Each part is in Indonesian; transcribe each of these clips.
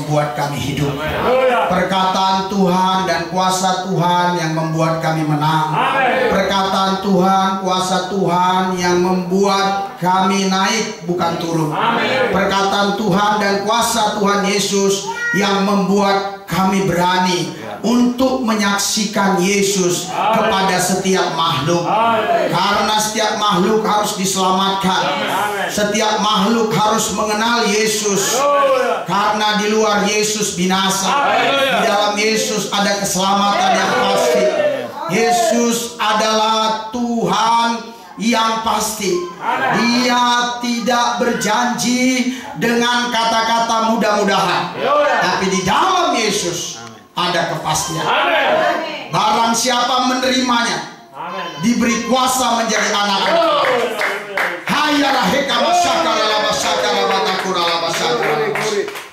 membuat kami hidup. Perkataan Tuhan dan kuasa Tuhan yang membuat kami menang. Perkataan Tuhan, kuasa Tuhan yang membuat kami naik bukan turun. Perkataan Tuhan dan kuasa Tuhan Yesus yang membuat kami berani untuk menyaksikan Yesus kepada setiap makhluk. Karena setiap makhluk harus diselamatkan. Setiap makhluk harus mengenal Yesus. Karena di luar Yesus binasa. Di dalam Yesus ada keselamatan yang pasti. Yesus adalah Tuhan yang pasti. Dia tidak berjanji dengan kata-kata mudah-mudahan, tapi di dalam Yesus ada kepastian. Barang siapa menerimanya diberi kuasa menjadi anak Allah.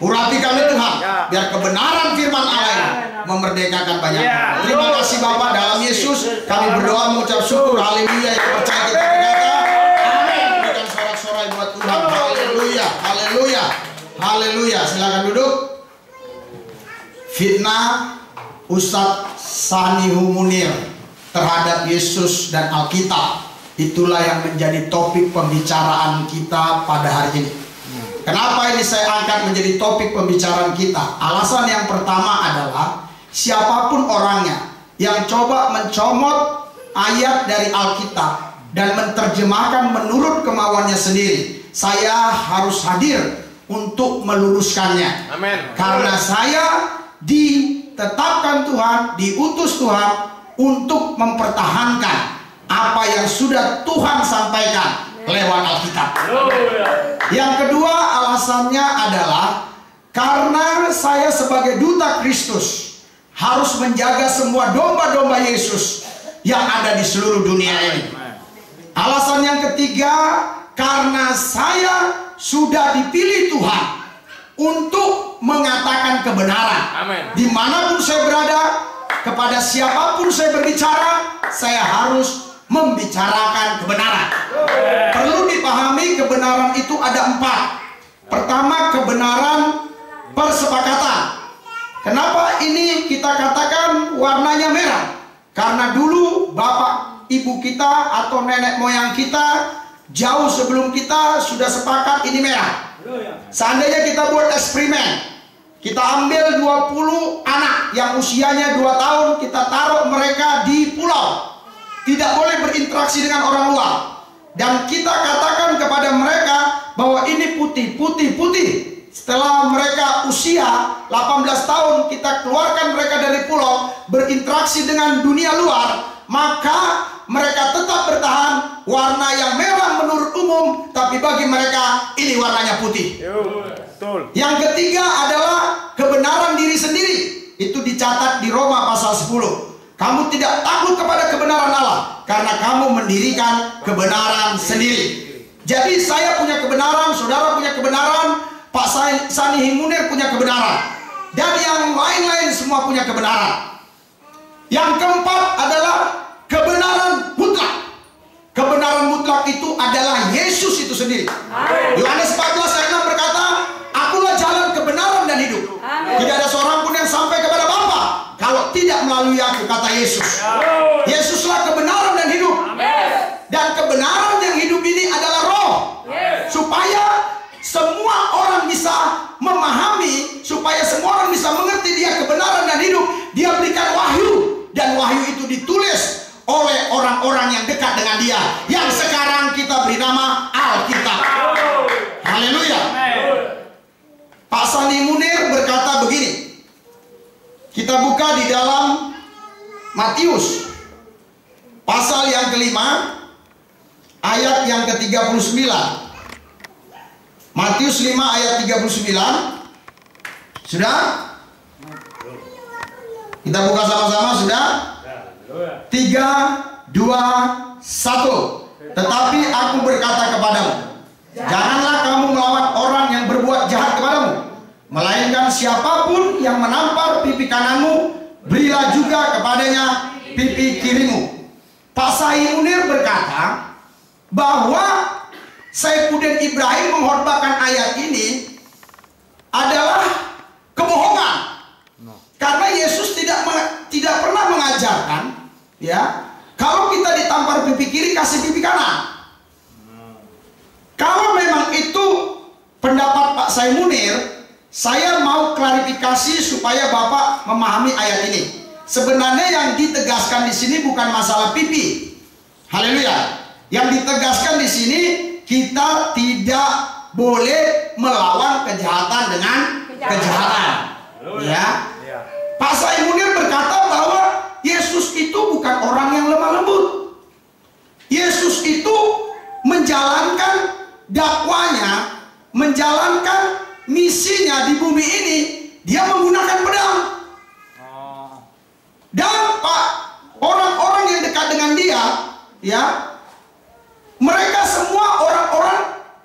Urapi kami Tuhan, biar kebenaran firman Allah memerdekakan banyak. Terima kasih Bapak, dalam Yesus kami berdoa mengucap syukur. Haleluya. Yang percaya kita berkata amin. Berikan sorak-sorai buat Tuhan. Haleluya, haleluya, haleluya. Silakan duduk. Fitnah Ustadz Sanihu Munir terhadap Yesus dan Alkitab, itulah yang menjadi topik pembicaraan kita pada hari ini. Kenapa ini saya angkat menjadi topik pembicaraan kita? Alasan yang pertama adalah siapapun orangnya yang coba mencomot ayat dari Alkitab dan menerjemahkan menurut kemauannya sendiri, saya harus hadir untuk meluruskannya. Amin. Karena saya ditetapkan Tuhan, diutus Tuhan untuk mempertahankan apa yang sudah Tuhan sampaikan lewat Alkitab. Yang kedua alasannya adalah karena saya sebagai duta Kristus harus menjaga semua domba-domba Yesus yang ada di seluruh dunia ini. Alasan yang ketiga, karena saya sudah dipilih Tuhan untuk mengatakan kebenaran. Dimanapun saya berada, kepada siapapun saya berbicara, saya harus membicarakan kebenaran. Perlu dipahami kebenaran itu ada 4. Pertama, kebenaran persepakatan. Kenapa ini kita katakan warnanya merah? Karena dulu bapak ibu kita atau nenek moyang kita jauh sebelum kita sudah sepakat ini merah. Seandainya kita buat eksperimen, kita ambil 20 anak yang usianya 2 tahun, kita taruh mereka di pulau, tidak boleh berinteraksi dengan orang luar, dan kita katakan kepada mereka bahwa ini putih, putih, putih. Setelah mereka usia 18 tahun, kita keluarkan mereka dari pulau, berinteraksi dengan dunia luar, maka mereka tetap bertahan warna yang merah menurut umum, tapi bagi mereka ini warnanya putih. Yang ketiga adalah kebenaran diri sendiri. Itu dicatat di Roma pasal 10. Kamu tidak takut kepada kebenaran Allah karena kamu mendirikan kebenaran sendiri. Jadi saya punya kebenaran, saudara punya kebenaran, Pak Sanihu Munir punya kebenaran, dan yang lain-lain semua punya kebenaran. Yang keempat adalah kebenaran mutlak. Kebenaran mutlak itu adalah Yesus itu sendiri. Yohanes 14 ayat 6 berkata, akulah jalan kebenaran dan hidup. Tidak ada seorang pun yang sampai kepada Bapa kalau tidak melalui aku, kata Yesus. Yesuslah kebenaran dan hidup. Dan kebenaran yang hidup ini adalah roh. Supaya semua orang bisa memahami, supaya semua orang bisa mengerti dia kebenaran dan hidup, dia berikan wahyu, dan wahyu itu ditulis oleh orang-orang yang dekat dengan dia, yang sekarang kita beri nama Alkitab. Haleluya. Pak Sanihu Munir berkata begini, kita buka di dalam Matius pasal yang kelima ayat yang ke-39. Matius 5 ayat 39. Sudah? Kita buka sama-sama, sudah? 3, 2, 1. Tetapi aku berkata kepadamu, janganlah kamu melawan orang yang berbuat jahat kepadamu, melainkan siapapun yang menampar pipi kananmu, berilah juga kepadanya pipi kirimu. Pak Sanihu Munir berkata bahwa Saifuddin Ibrahim menghotbahkan ayat ini adalah kebohongan. Karena Yesus tidak pernah mengajarkan, ya, kalau kita ditampar pipi kiri kasih pipi kanan. Kalau memang itu pendapat Pak Said Munir, saya mau klarifikasi supaya Bapak memahami ayat ini. Sebenarnya yang ditegaskan di sini bukan masalah pipi. Haleluya. Yang ditegaskan di sini, kita tidak boleh melawan kejahatan dengan kejahatan. Ya. Pak Said Munir berkata bahwa Yesus itu bukan orang yang lemah lembut. Yesus itu menjalankan dakwanya, menjalankan misinya di bumi ini, dia menggunakan pedang. Dan Pak, orang-orang yang dekat dengan dia, ya, mereka semua orang-orang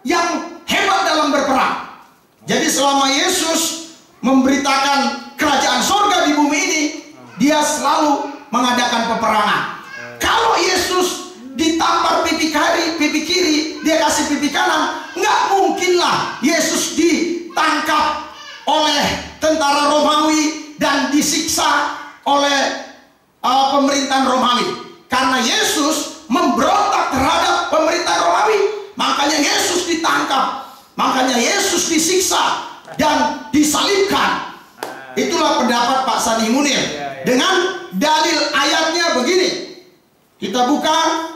yang hebat dalam berperang. Jadi selama Yesus memberitakan kerajaan surga di bumi ini, dia selalu mengadakan peperangan. Kalau Yesus ditampar pipi kiri, dia kasih pipi kanan, nggak mungkinlah Yesus ditangkap oleh tentara Romawi dan disiksa oleh pemerintahan Romawi. Karena Yesus memberontak terhadap pemerintahan Romawi, makanya Yesus ditangkap, makanya Yesus disiksa dan disalibkan. Itulah pendapat Pak Said Munir. Dengan dalil ayatnya begini, kita buka.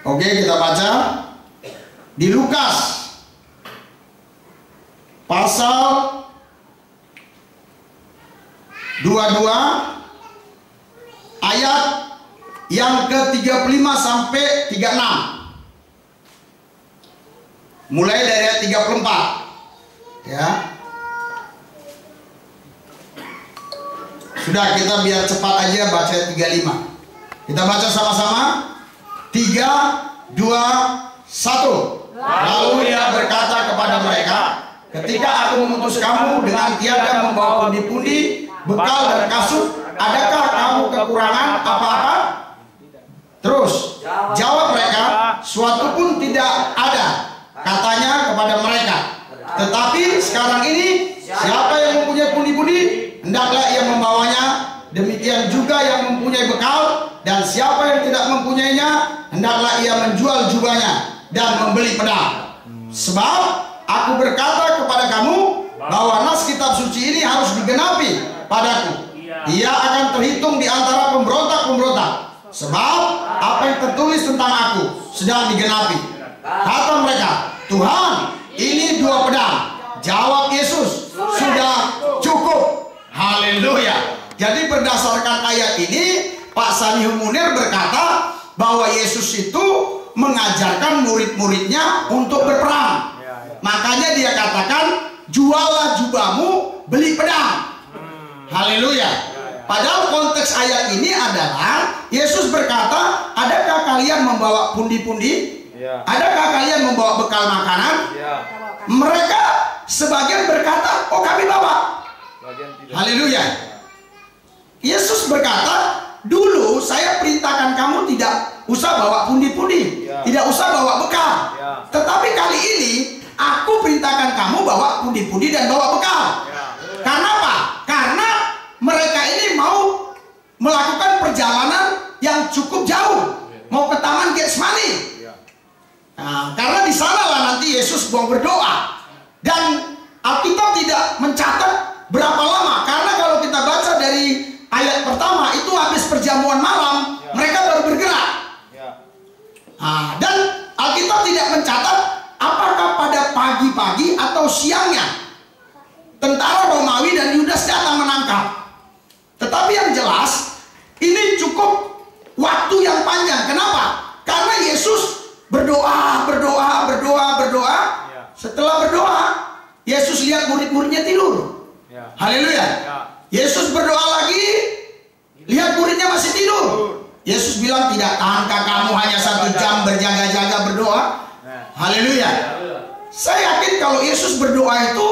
Oke, kita baca di Lukas pasal 22 ayat yang ke-35 sampai 36. Mulai dari ayat 34. Ya. Sudah, kita biar cepat aja baca ayat 35. Kita baca sama-sama. 3, 2, 1. Lalu dia berkata kepada mereka, ketika aku mengutus kamu dengan tiada membawa pundi-pundi, bekal dan kasut, adakah kamu kekurangan apa-apa? Terus jawab mereka, suatu pun tidak ada, katanya kepada mereka. Tetapi sekarang ini siapa yang mempunyai pundi-pundi, hendaklah ia membawanya. Demikian juga yang mempunyai bekal, dan siapa yang tidak mempunyainya, hendaklah ia menjual jubahnya dan membeli pedang. Sebab aku berkata kepada kamu bahwa nas kitab suci ini harus digenapi padaku. Ia akan terhitung di antara pemberontak-pemberontak. Sebab apa yang tertulis tentang aku sedang digenapi. Kata mereka, Tuhan, ini 2 pedang. Jawab Yesus, sudah cukup. Haleluya. Jadi berdasarkan ayat ini, Pak Said Munir berkata bahwa Yesus itu mengajarkan murid-muridnya untuk berperang. Makanya dia katakan, juallah jubahmu, beli pedang. Haleluya. Padahal konteks ayat ini adalah Yesus berkata, adakah kalian membawa pundi-pundi? Adakah kalian membawa bekal makanan? Mereka sebagian berkata, oh kami bawa. Haleluya. Yesus berkata, dulu saya perintahkan kamu tidak usah bawa pundi-pundi, tidak usah bawa bekal. Tetapi kali ini aku perintahkan kamu bawa pundi-pundi dan bawa bekal. Karena apa? Karena mereka ini mau melakukan perjalanan yang cukup jauh, mau ke Taman Getsemani. Nah, karena di sanalah nanti Yesus mau berdoa. Dan Alkitab tidak mencatat berapa lama, karena kalau kita baca dari ayat pertama itu habis perjamuan malam, mereka baru bergerak. Nah, dan Alkitab tidak mencatat apakah pada pagi-pagi atau siangnya tentara Romawi dan Yudas datang menangkap. Tetapi yang jelas ini cukup waktu yang panjang. Kenapa? Karena Yesus berdoa. Setelah berdoa, Yesus lihat murid-muridnya tidur. Haleluya. Yesus berdoa lagi, lihat muridnya masih tidur. Yesus bilang, tidak tahankah kamu hanya 1 jam berjaga-jaga berdoa? Haleluya. Saya yakin kalau Yesus berdoa itu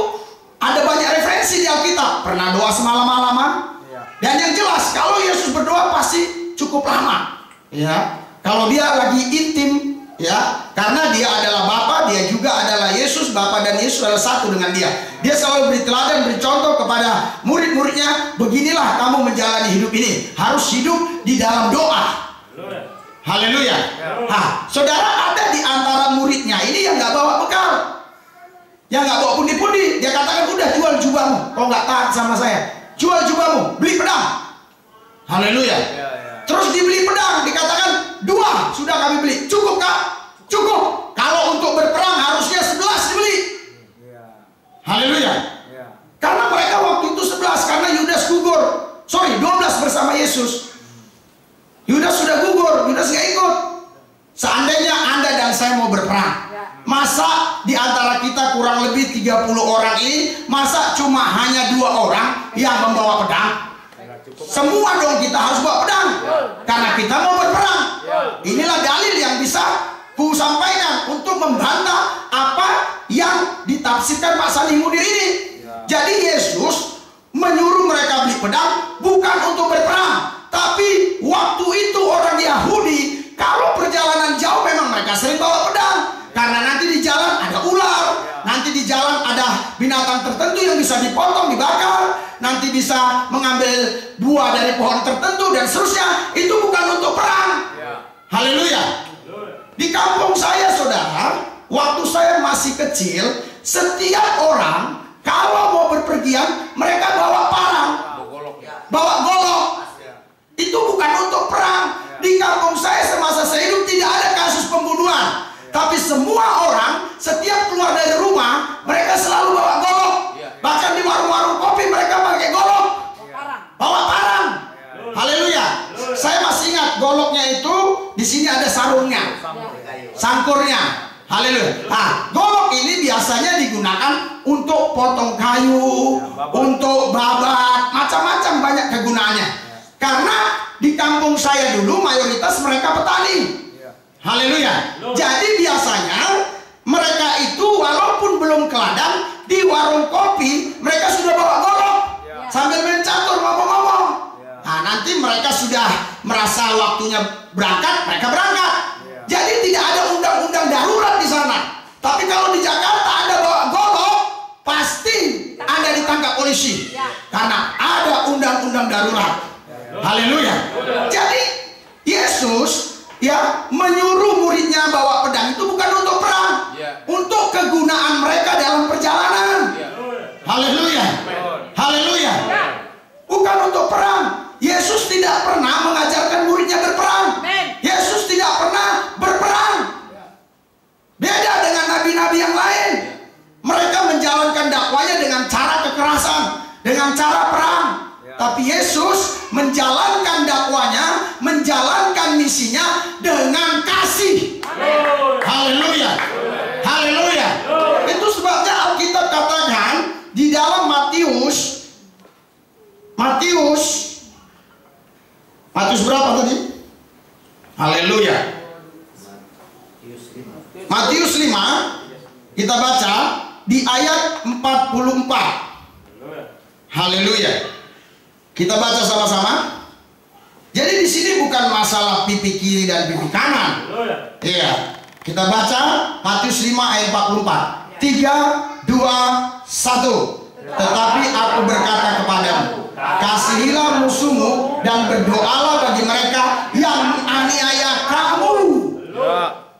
ada banyak referensi di Alkitab. Pernah doa semalam-malaman. Dan yang jelas kalau Yesus berdoa pasti cukup lama. Ya, kalau dia lagi intim Ya, karena dia adalah Bapa, dia juga adalah Yesus. Bapa dan Yesus adalah satu dengan dia. Dia selalu beri teladan, beri contoh kepada murid-muridnya. Beginilah kamu menjalani hidup ini. Harus hidup di dalam doa. Haleluya. Nah, saudara, ada di antara muridnya ini yang nggak bawa bekal, yang nggak bawa pundi-pundi. Dia katakan, udah jual jubahmu. Kau nggak taat sama saya, jual jubahmu, beli pedang. Haleluya. Terus dibeli pedang, dikatakan 2 sudah kami beli. Cukup kak? Cukup. Kalau untuk berperang harusnya 11 dibeli. Haleluya. Karena mereka waktu itu 11, karena Yudas gugur. 12 bersama Yesus. Yudas sudah gugur, Yudas nggak ikut. Seandainya Anda dan saya mau berperang, masa di antara kita kurang lebih 30 orang ini, masa cuma hanya 2 orang yang membawa pedang? Semua dong kita harus bawa pedang, karena kita mau berperang. Inilah dalil yang bisa ku sampaikan untuk membantah apa yang ditafsirkan Pak Sani Munir ini. Jadi Yesus menyuruh mereka beli pedang bukan untuk berperang, tapi waktu itu orang Yahudi kalau perjalanan jauh memang mereka sering bawa pedang, karena nanti di jalan ada ular, nanti di jalan ada binatang tertentu yang bisa dipotong, dibakar, nanti bisa mengambil buah dari pohon tertentu dan seterusnya. Itu bukan untuk perang. Haleluya. Di kampung saya, saudara, waktu saya masih kecil, setiap orang kalau mau berpergian mereka bawa parang, bawa golok. Itu bukan untuk perang. Di kampung saya semasa saya hidup tidak ada kasus pembunuhan, tapi semua orang setiap keluar dari rumah mereka selalu bawa golok. Bahkan di warung-warung kopi mereka pakai golok, bawa parang. Haleluya. Saya masih ingat goloknya itu di sini ada sarungnya, sangkurnya. Haleluya. Nah, golok ini biasanya digunakan untuk potong kayu, untuk babat, macam-macam banyak kegunaannya. Karena di kampung saya dulu mayoritas mereka petani. Haleluya. Jadi biasanya mereka itu walaupun belum ke ladang, di warung kopi mereka sudah bawa golok sambil main catur, ngomong-ngomong. Nah, nanti mereka sudah merasa waktunya berangkat, mereka berangkat. Jadi tidak ada undang-undang darurat di sana. Tapi kalau di Jakarta Anda bawa golok, pasti Anda ditangkap polisi, karena ada undang-undang darurat. Haleluya. Jadi Yesus menyuruh muridnya bawa pedang itu bukan untuk perang, untuk kegunaan mereka dalam perjalanan. Haleluya. Haleluya. Bukan untuk perang. Yesus tidak pernah mengajarkan muridnya berperang. Yesus tidak pernah berperang. Beda dengan nabi-nabi yang lain. Mereka menjalankan dakwanya dengan cara kekerasan, dengan cara perang. Tapi Yesus menjalankan dakwanya, menjalankan misinya dengan kasih. Haleluya. Haleluya. Itu sebabnya Alkitab katakan di dalam Matius berapa tadi? Haleluya. Matius 5 kita baca di ayat 44. Haleluya. Kita baca sama-sama. Jadi di sini bukan masalah pipi kiri dan pipi kanan. Iya. Kita baca Matius 5 ayat 44. 3, 2, 1. Tetapi aku berkata kepadamu, kasihilah musuhmu dan berdoalah bagi mereka yang menganiaya kamu.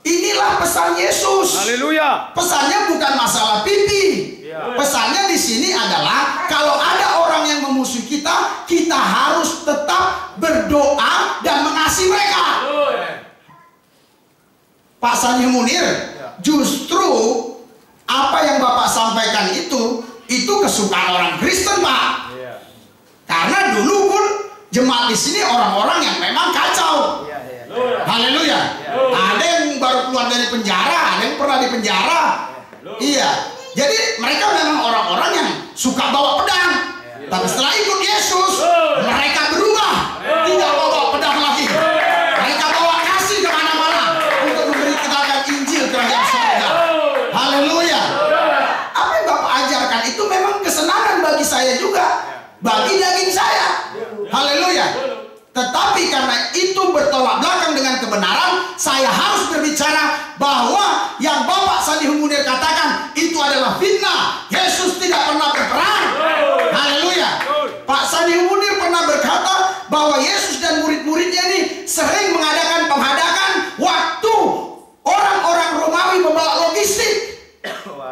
Inilah pesan Yesus. Haleluya. Pesannya bukan masalah pipi. Pesannya di sini adalah kalau ada orang yang memusuhi kita, kita harus tetap berdoa dan mengasihi mereka. Pak Sani Munir, justru apa yang Bapak sampaikan itu kesukaan orang Kristen, Pak. Karena dulu pun jemaat di sini orang-orang yang memang kacau. Haleluya. Ada yang baru keluar dari penjara, ada yang pernah di penjara. Iya. Jadi mereka memang orang-orang yang suka bawa pedang. Tapi setelah ikut Yesus, mereka berubah. Tidak bawa pedang lagi. Mereka bawa kasih kemana-mana untuk memberitakan Injil kerajaan surga. Haleluya. Apa yang Bapak ajarkan itu memang kesenangan bagi saya juga, bagi daging saya. Haleluya. Tetapi karena itu bertolak belakang dengan kebenaran, saya harus berbicara bahwa yang Bapak Sanihu Munir katakan itu adalah fitnah. Yesus tidak pernah berperang. Haleluya. Pak Sanihu Munir pernah berkata bahwa Yesus dan murid-muridnya ini sering mengadakan penghadakan waktu orang-orang Romawi membawa logistik.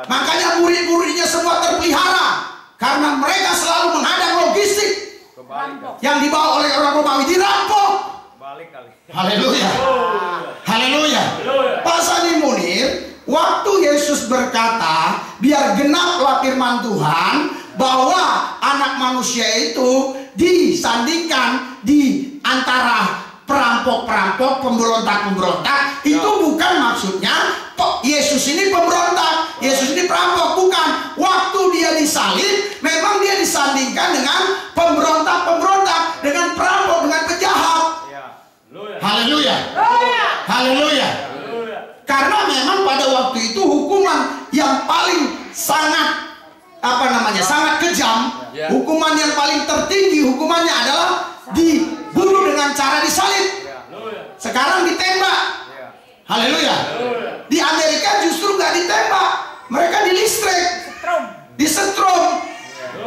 Makanya murid-muridnya semua terpelihara karena mereka selalu menghadang logistik yang dibawa oleh orang Romawi, dirampok. Haleluya. Haleluya. Pak Sanihu Munir, waktu Yesus berkata biar genaplah firman Tuhan bahwa anak manusia itu disandingkan di antara perampok-perampok, pemberontak-pemberontak, itu bukan maksudnya Yesus ini pemberontak, Yesus ini perampok, bukan. Waktu dia disalib, memang dia disandingkan dengan pemberontak-pemberontak, dengan perampok, dengan penjahat. Haleluya. Haleluya. Karena memang pada waktu itu hukuman yang paling sangat sangat kejam, hukuman yang paling tertinggi hukumannya adalah dibunuh dengan cara disalib. Sekarang ditembak. Haleluya. Di Amerika justru nggak ditembak, mereka dilistrik, disetrum.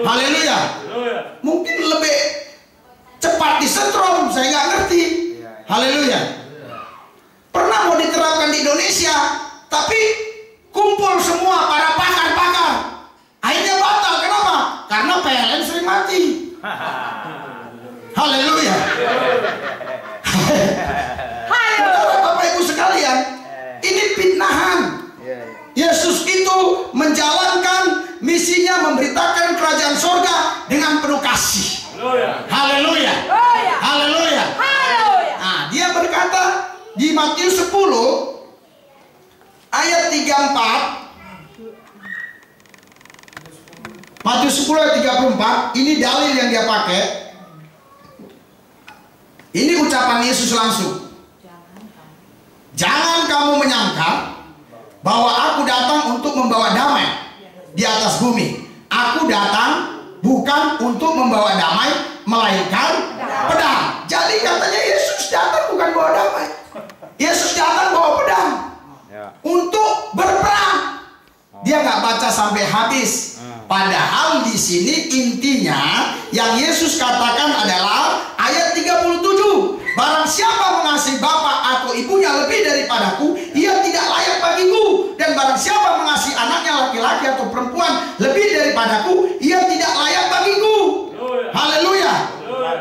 Haleluya. Mungkin lebih cepat disetrum, saya nggak ngerti. Haleluya. Pernah mau diterapkan di Indonesia, tapi kumpul semua para pakar-pakar, akhirnya batal. Kenapa? Karena PLN sering mati. Haleluya. Saudara, Bapak Ibu sekalian, ini fitnahan. Yesus itu menjalankan misinya memberitakan kerajaan sorga dengan penuh kasih. Haleluya. Haleluya. Nah, dia berkata di Matius 10 ayat 34, Matius 10 ayat 34, ini dalil yang dia pakai. Ini ucapan Yesus langsung. Jangan kamu menyangka bahwa aku datang untuk membawa damai di atas bumi. Aku datang bukan untuk membawa damai, melainkan pedang. Jadi katanya Yesus datang bukan bawa damai. Yesus datang bawa pedang untuk berperang. Dia nggak baca sampai habis. Padahal di sini intinya yang Yesus katakan adalah ayat 37. Barang siapa mengasihi bapak atau ibunya lebih daripadaku, ia tidak layak bagiku. Dan barang siapa mengasihi anaknya laki-laki atau perempuan lebih daripadaku, ia tidak layak bagiku. Haleluya.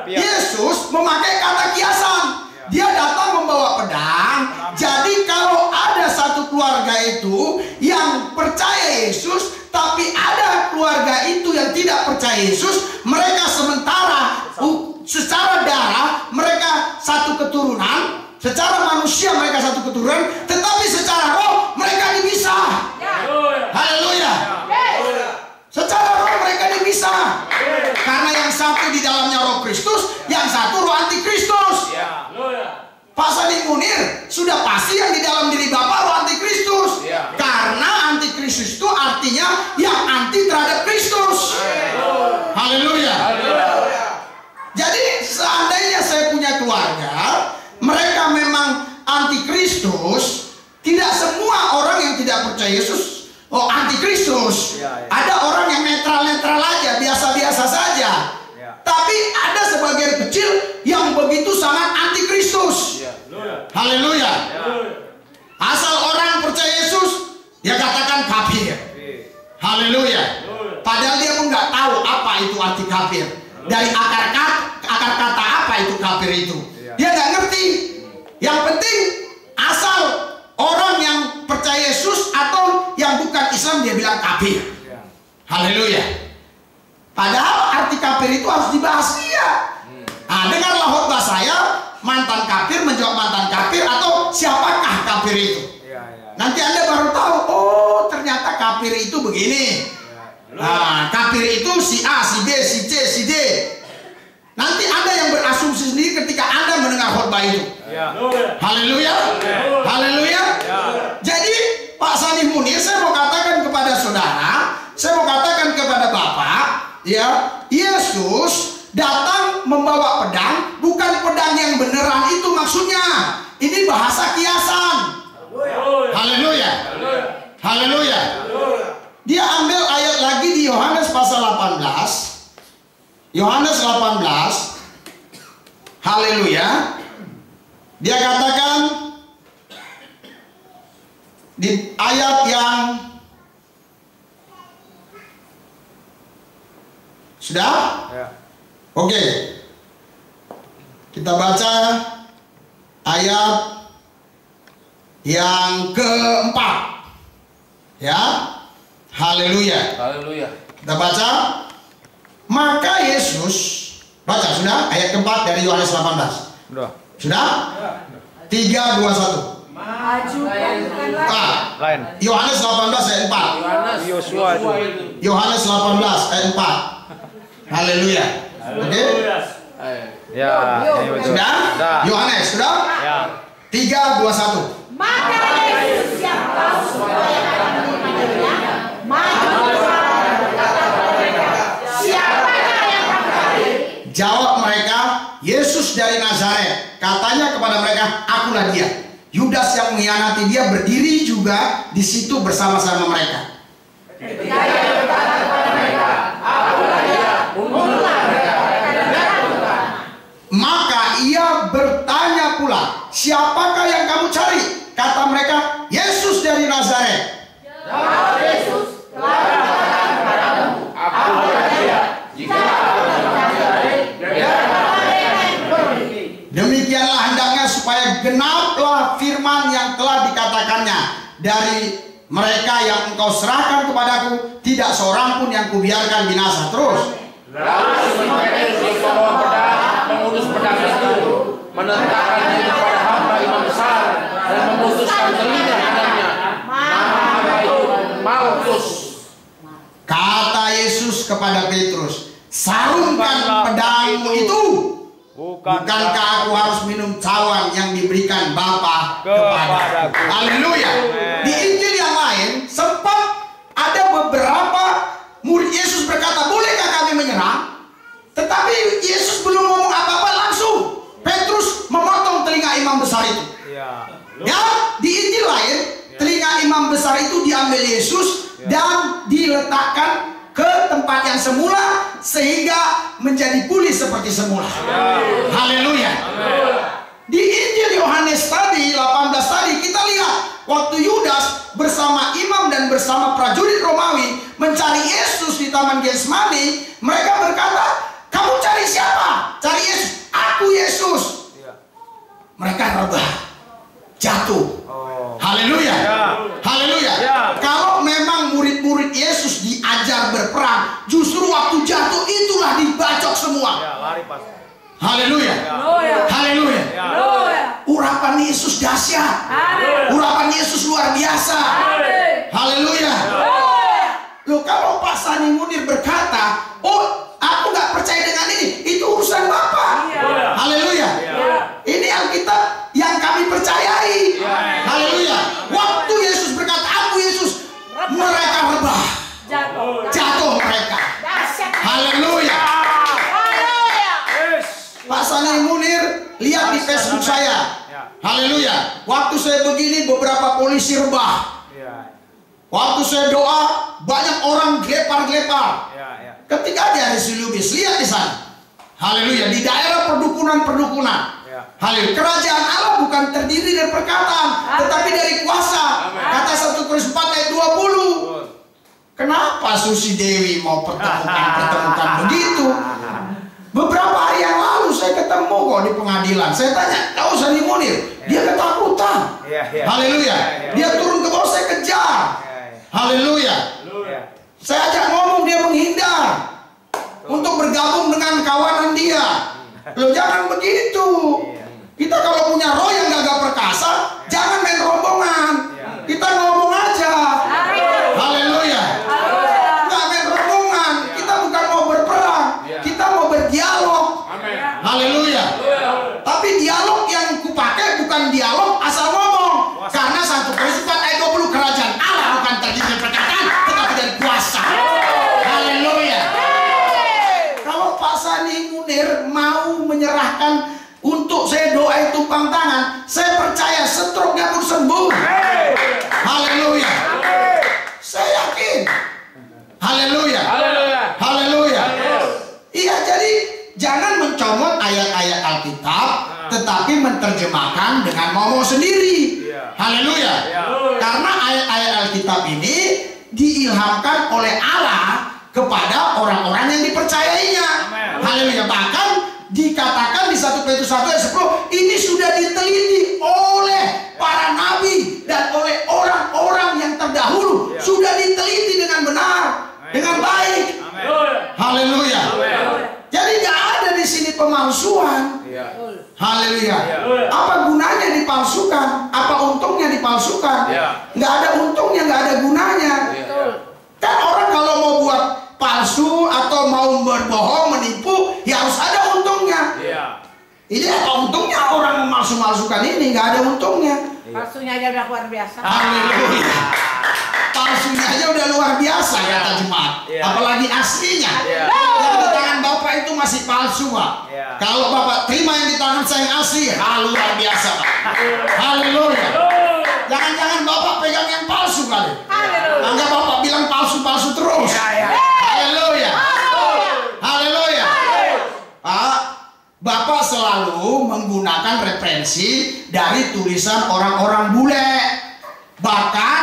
Yesus memakai kata kiasan. Dia datang membawa pedang. Jadi kalau ada satu keluarga itu yang percaya Yesus, tapi ada keluarga itu yang tidak percaya Yesus, mereka sementara secara darah mereka satu keturunan, secara manusia mereka satu keturunan, tetapi secara roh mereka dipisah. Haleluya. Secara roh mereka dipisah. Karena yang satu di dalamnya roh Kristus, yang satu roh antikristus. Pak Sanihu Munir sudah pasti yang di dalam diri Bapak roh antikristus. Karena antikristus itu artinya yang anti terhadap Kristus. Haleluya. Jadi seandainya saya punya keluarga, mereka memang antikristus, tidak semua orang yang tidak percaya Yesus antikristus. Ada orang yang netral-netral aja, biasa-biasa saja. Tapi ada sebagian kecil yang begitu sangat antikristus. Haleluya. Asal orang percaya Yesus, dia katakan kafir. Haleluya. Padahal dia pun nggak tahu apa itu arti kafir. Dari akar kata apa itu kafir itu, dia nggak ngerti. Yang penting asal orang yang percaya Yesus atau yang bukan Islam dia bilang kafir. Haleluya. Padahal arti kafir itu harus dibahas dia. Nah, dengarlah khotbah saya, mantan kafir menjawab mantan kafir, atau siapakah kafir itu. Nanti Anda baru tahu, oh ternyata kafir itu begini. Nah, kafir itu si A, si B, si C, si D. Nanti Anda yang berasumsi sendiri ketika Anda mendengar khotbah itu. Haleluya. Haleluya. Jadi Pak Sanihu Munir, saya mau katakan kepada saudara, saya mau katakan kepada Bapak, ya, Yesus datang membawa pedang, bukan pedang Yohanes 18. Haleluya. Dia katakan di ayat yang sudah? Ya. Oke. Kita baca ayat yang keempat. Ya. Haleluya. Haleluya. Kita baca. Maka Yesus, baca sudah ayat keempat dari Yohanes 18. Sudah? 3, 2, 1. Maju lain. Yohanes 18 ayat 4. Yohanes 18 ayat 4. Haleluya. Oke? Ya, sudah? Yohanes, sudah? Ya. 3, 2, 1. Maka Yesus yang tahu supaya akan menerimanya, maju berkata kepada mereka, siapakah yang kamu cari? Jawab mereka, Yesus dari Nazaret. Katanya kepada mereka, akulah dia. Yudas yang mengkhianati dia berdiri juga di situ bersama-sama mereka. Ketika ia berkata kepada mereka, akulah dia, muncullah mereka dan datang ke sana. Maka ia bertanya pula, siapakah yang kamu cari? Kata mereka, Yesus dari Nazaret. Jawab Yesus, telah berkata kepadamu, akulah dia. Jika aku mencari, biarlah mereka yang pergi. Demikianlah hendaknya supaya genaplah firman yang telah dikatakannya, dari mereka yang engkau serahkan kepadaku tidak seorang pun yang kubiarkan binasa. Terus. Lalu Simon Petrus membawa pedang, mengurus pedang itu, menentangkannya kepada hamba imam besar dan memutuskan telinga kanannya. Nama itu Malkus. Kata Yesus kepada Petrus, sarungkan pedangmu itu. Bukankah aku harus minum cawan yang diberikan Bapa kepadaku? Haleluya. Di Injil yang lain sempat ada beberapa murid Yesus berkata, bolehkah kami menyerang? Tetapi Yesus belum ngomong apa-apa, langsung Petrus memotong telinga imam besar itu. Ya, di Injil lain telinga imam besar itu diambil Yesus dan diletakkan ke tempat yang semula sehingga menjadi pulih seperti semula. Haleluya. Di Injil Yohanes tadi 18 tadi kita lihat waktu Yudas bersama imam dan bersama prajurit Romawi mencari Yesus di Taman Getsemani, mereka berkata, kamu cari siapa? Cari Yesus. Aku Yesus. Mereka rebah, jatuh. Haleluya. Haleluya. Kalau memang murid-murid Yesus diajar berperang, justru waktu jatuh itulah dibacok semua. Haleluya. Haleluya. Urapan Yesus dahsyat. Urapan Yesus luar biasa. Haleluya. Loh, kalau Pak Sani Munir berkata, oh aku nggak percaya dengan ini, itu urusan Bapak. Haleluya. Ini Alkitab yang kami percayai. Haleluya. Waktu Yesus berkata, aku Yesus, mereka rebah, jatuh mereka. Haleluya. Pak Sani Munir lihat di Facebook saya. Haleluya. Waktu saya begini beberapa polisi rebah. Waktu saya doa banyak orang gelepar-gelepar. Ketika dia di Lubis, lihat di sana. Haleluya. Di daerah perdukunan-perdukunan. Haleluya. Kerajaan Allah bukan terdiri dari perkataan, tetapi dari kuasa. Kata 1 Korintus 4 ayat 20. Kenapa Susi Dewi mau pertemukan begitu? Beberapa hari yang lalu saya ketemu kok di pengadilan. Saya tanya, kau Sani Munir? Dia ketakutan. Haleluya. Dia turun ke bawah, saya kejar. Haleluya. Saya ajak ngomong, dia menghindar untuk bergabung dengan kawanan dia. Loh, jangan begitu. Kita kalau punya roh yang gagah perkasa, jangan main rombongan. Kita ngomong aja. Haleluya. Nggak main rombongan. Kita bukan mau berperang, kita mau berdialog. Haleluya. Tapi dialog yang kupakai bukan dialog asal ngomong. Karena 1 Korintus 4 ayat 20, kerajaan Allah bukan terdiri dari perkataan, tetapi dari kuasa. Haleluya. Kalau Pak Sani Munir mau menyerahkan untuk saya doa tumpang tangan, saya percaya stroke-nya pun sembuh. Haleluya. Saya yakin. Haleluya. Haleluya. Iya, jadi mencomot ayat-ayat Alkitab, tetapi menerjemahkan dengan mau sendiri. Haleluya. Karena ayat-ayat Alkitab ini diilhamkan oleh Allah kepada orang-orang yang dipercayainya. Haleluya. Bahkan dikatakan di 1 Petrus 1 ayat 10, ini sudah diteliti oleh para nabi dan oleh orang-orang yang terdahulu. Sudah diteliti dengan benar, dengan baik. Haleluya. Jadi nggak ada di sini pemalsuan. Haleluya. Apa gunanya dipalsukan? Apa untungnya dipalsukan? Nggak ada untungnya, nggak ada gunanya. Kan orang kalau mau buat palsu atau mau berbohong, menipu, ya harus ada untungnya. Ini apa untungnya orang memalsu-malsukan ini? Nggak ada untungnya. Palsunya aja udah luar biasa. Haleluya. Palsunya aja udah luar biasa kata jemaat. Apalagi aslinya. Yang di tangan Bapak itu masih palsu, Pak. Kalau Bapak terima yang di tangan saya yang asli, luar biasa, Pak. Haleluya. Jangan-jangan Bapak pegang yang palsu kali. Enggak, Bapak bilang palsu-palsu terus. Haleluya. Haleluya. Pak, Bapak selalu menggunakan referensi dari tulisan orang-orang bule. Bahkan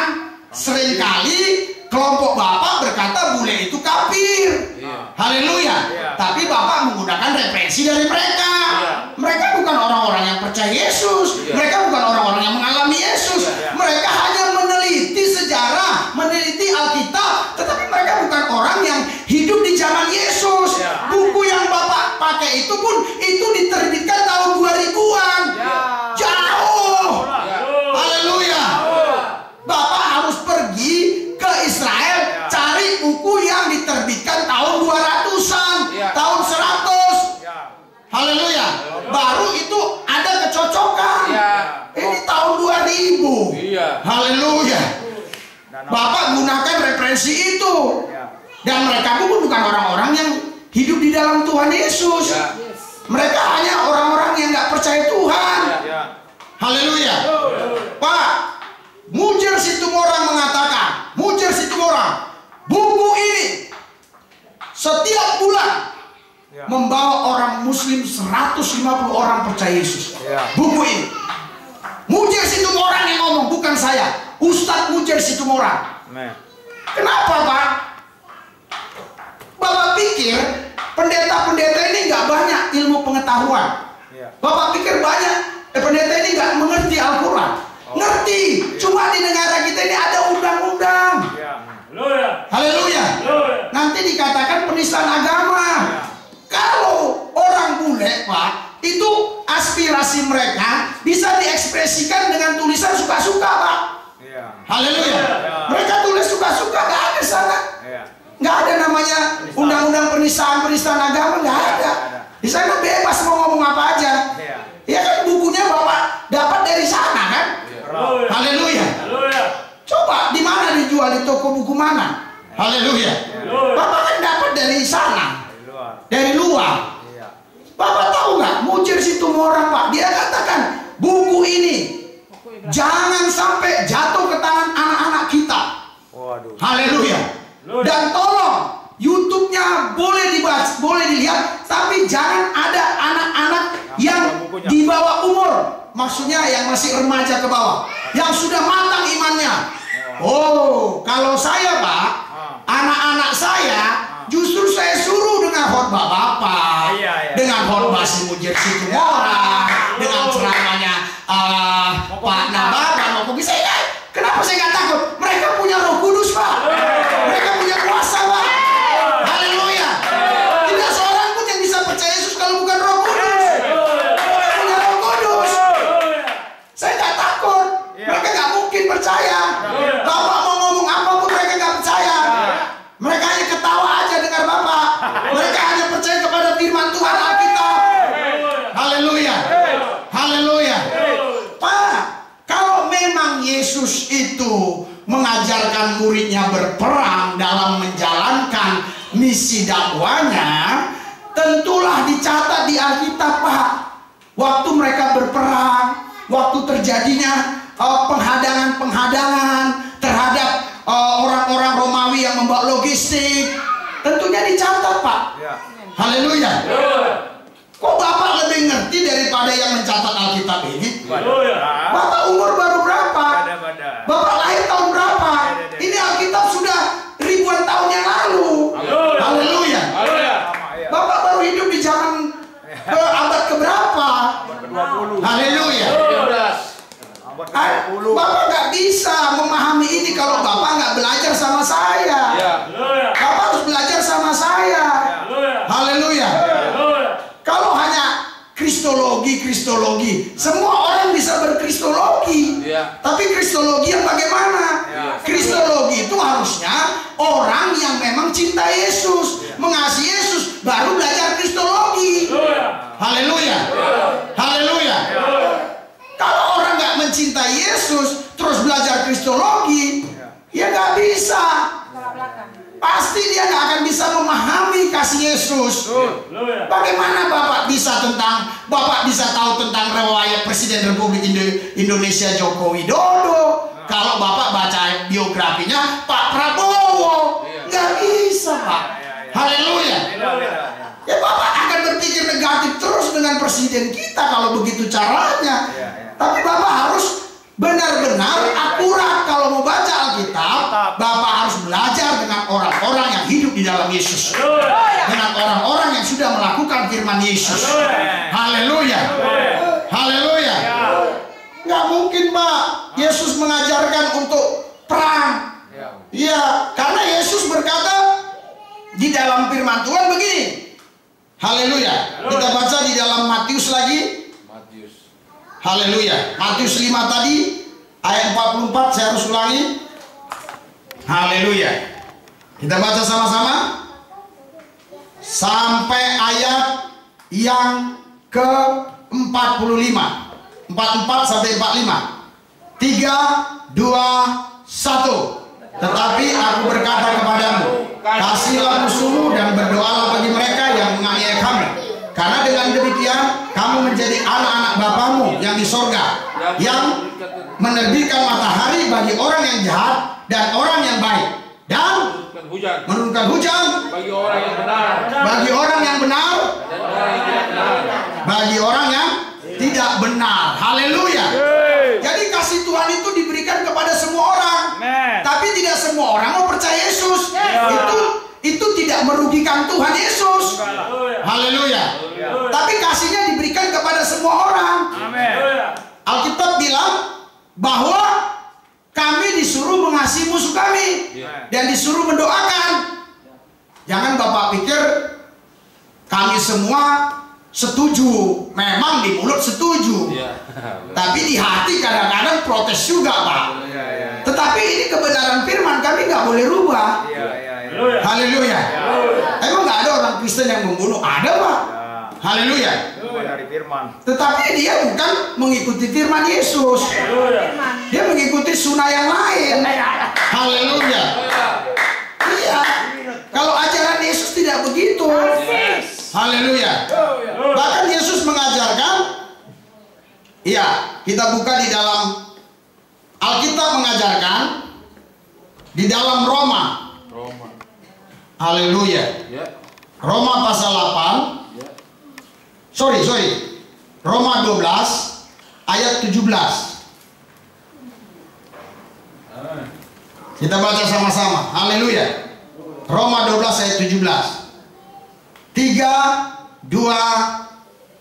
seringkali kelompok Bapak berkata bule itu kafir. Haleluya. Tapi Bapak menggunakan referensi dari mereka. Mereka bukan orang-orang yang percaya Yesus. Mereka bukan orang-orang yang mengalami Yesus. Mereka hanya meneliti sejarah, meneliti Alkitab. Tetapi mereka bukan orang yang hidup di zaman Yesus. Buku yang Bapak pakai itu pun itu diterbitkan tahun 2000-an. Jauh. Haleluya. Bapak harus pergi ke Israel cari buku yang diterbitkan tahun 200-an, tahun 100. Haleluya. Baru itu ada kecocokan. Ini tahun 2000. Haleluya. Bapak gunakan referensi itu. Dan mereka pun bukan orang-orang yang hidup di dalam Tuhan Yesus. Mereka hanya orang-orang yang nggak percaya Tuhan. Haleluya. Pak, Mujir Situmorang mengatakan, Mujir Situmorang, buku ini setiap bulan membawa orang Muslim 150 orang percaya Yesus. Buku ini. Mujir Situmorang yang ngomong, bukan saya. Ustadz Mujir Situmorang. Kenapa, Pak? Bapak pikir pendeta-pendeta ini nggak banyak ilmu pengetahuan. Bapak pikir pendeta ini nggak mengerti Al-Quran. Ngerti. Cuma di negara kita ini ada undang-undang. Haleluya. Nanti dikatakan penistaan agama. Kalau orang bule, Pak, itu aspirasi mereka bisa diekspresikan dengan tulisan suka-suka, Pak. Haleluya. Mereka tulis suka-suka, nggak ada sana. Nggak ada namanya undang-undang penistaan agama, nggak ada. Di sana bebas mau ngomong apa aja. Ya kan bukunya Bapak dapat dari sana kan? Haleluya. Coba di mana dijual, di toko buku mana? Haleluya. Bapak kan dapat dari sana, dari luar. Bapak tahu nggak? Mujir Situmorang, Pak, dia katakan buku ini jangan sampai jatuh ke tangan anak-anak kita. Haleluya. Dan tolong YouTube-nya boleh dibaca, boleh dilihat, tapi jangan ada anak-anak yang di bawah umur. Maksudnya yang masih remaja ke bawah, yang sudah matang imannya. Oh, kalau saya, Pak, anak-anak saya justru saya suruh dengan khotbah Bapak, dengan khotbah si Mujir Situmorang, dengan ceramahnya Pak Nababa, mau bisa ya? Kenapa saya nggak takut? Mereka punya Roh Kudus, Pak. Mereka punya kuasa, Pak. Haleluya. Tidak seorang pun yang bisa percaya Yesus kalau bukan Roh Kudus. Mereka punya Roh Kudus. Saya nggak takut. Mereka nggak mungkin percaya. Bapak mau ngomong apapun mereka nggak percaya. Mereka hanya ketawa aja dengar Bapak. Mereka hanya percaya kepada firman Tuhan Alkitab. Haleluya. Haleluya. Pak, kalau memang Yesus itu mengajarkan muridnya berperang dalam menjalankan misi dakwanya, tentulah dicatat di Alkitab, Pak. Waktu mereka berperang, waktu terjadinya penghadangan-penghadangan terhadap orang-orang Romawi yang membawa logistik, tentunya dicatat, Pak. Haleluya. Kok Bapak umur baru berapa? Bapak lahir tahun berapa? Ini Alkitab sudah ribuan tahun yang lalu. Haleluya. Bapak baru hidup di zaman abad keberapa? Haleluya. Bapak nggak bisa memahami ini kalau Bapak nggak belajar sama saya. Bapak harus belajar sama saya. Haleluya. Kalau hanya kristologi, semua orang bisa berkristologi. Tapi kristologi yang bagaimana? Kristologi itu harusnya orang yang memang cinta Yesus, mengasihi Yesus, baru belajar kristologi. Haleluya. Haleluya. Kalau orang nggak mencintai Yesus terus belajar kristologi, ya nggak bisa. Pasti dia nggak akan bisa memahami kasih Yesus. Bagaimana Bapak bisa tahu tentang riwayat Presiden Republik Indonesia Joko Widodo kalau Bapak baca biografinya Pak Prabowo? Nggak bisa, Pak. Haleluya. Ya Bapak akan berpikir negatif terus dengan presiden kita kalau begitu caranya. Tapi Bapak harus benar-benar akurat kalau mau baca Alkitab. Bapak harus belajar dengan orang-orang yang hidup di dalam Yesus, dengan orang-orang yang sudah melakukan firman Yesus. Haleluya. Haleluya. Nggak mungkin Pak Yesus mengajarkan untuk perang. Ya, karena Yesus berkata di dalam firman Tuhan begini. Haleluya. Kita baca di dalam Matius lagi. Haleluya. Matius 5 tadi ayat 44 saya harus ulangi. Haleluya. Kita baca sama-sama sampai ayat yang ke-45. 44 sampai 45. 3, 2, 1. Tetapi aku berkata kepadamu, kasihilah musuhmu dan berdoalah bagi mereka yang menganiaya kamu. Karena dengan demikian kamu menjadi anak-anak Bapamu yang di sorga, yang menerbitkan matahari bagi orang yang jahat dan orang yang baik, dan menurunkan hujan bagi orang yang benar, bagi orang yang benar, bagi orang yang tidak benar. Haleluya. Jadi kasih Tuhan itu diberikan kepada semua orang, tapi tidak semua orang mau percaya Yesus. Itu tidak merugikan Tuhan Yesus. Haleluya. Tapi kasihnya diberikan kepada semua orang. Alkitab bilang bahwa kami disuruh mengasihi musuh kami dan disuruh mendoakan. Jangan Bapak pikir kami semua setuju. Memang di mulut setuju, tapi di hati kadang-kadang protes juga, Pak. Tetapi ini kebenaran firman, kami nggak boleh rubah. Haleluya. Emang nggak ada orang Kristen yang membunuh? Ada, Pak. Haleluya. Tetapi dia bukan mengikuti firman Yesus. Dia mengikuti sunnah yang lain. Haleluya. Iya. Kalau ajaran Yesus tidak begitu. Haleluya. Bahkan Yesus mengajarkan, iya, kita buka di dalam Alkitab mengajarkan di dalam Roma. Haleluya. Roma pasal 8. Sorry. Roma 12 ayat 17. Kita baca sama-sama. Haleluya. Roma 12 ayat 17. 3, 2,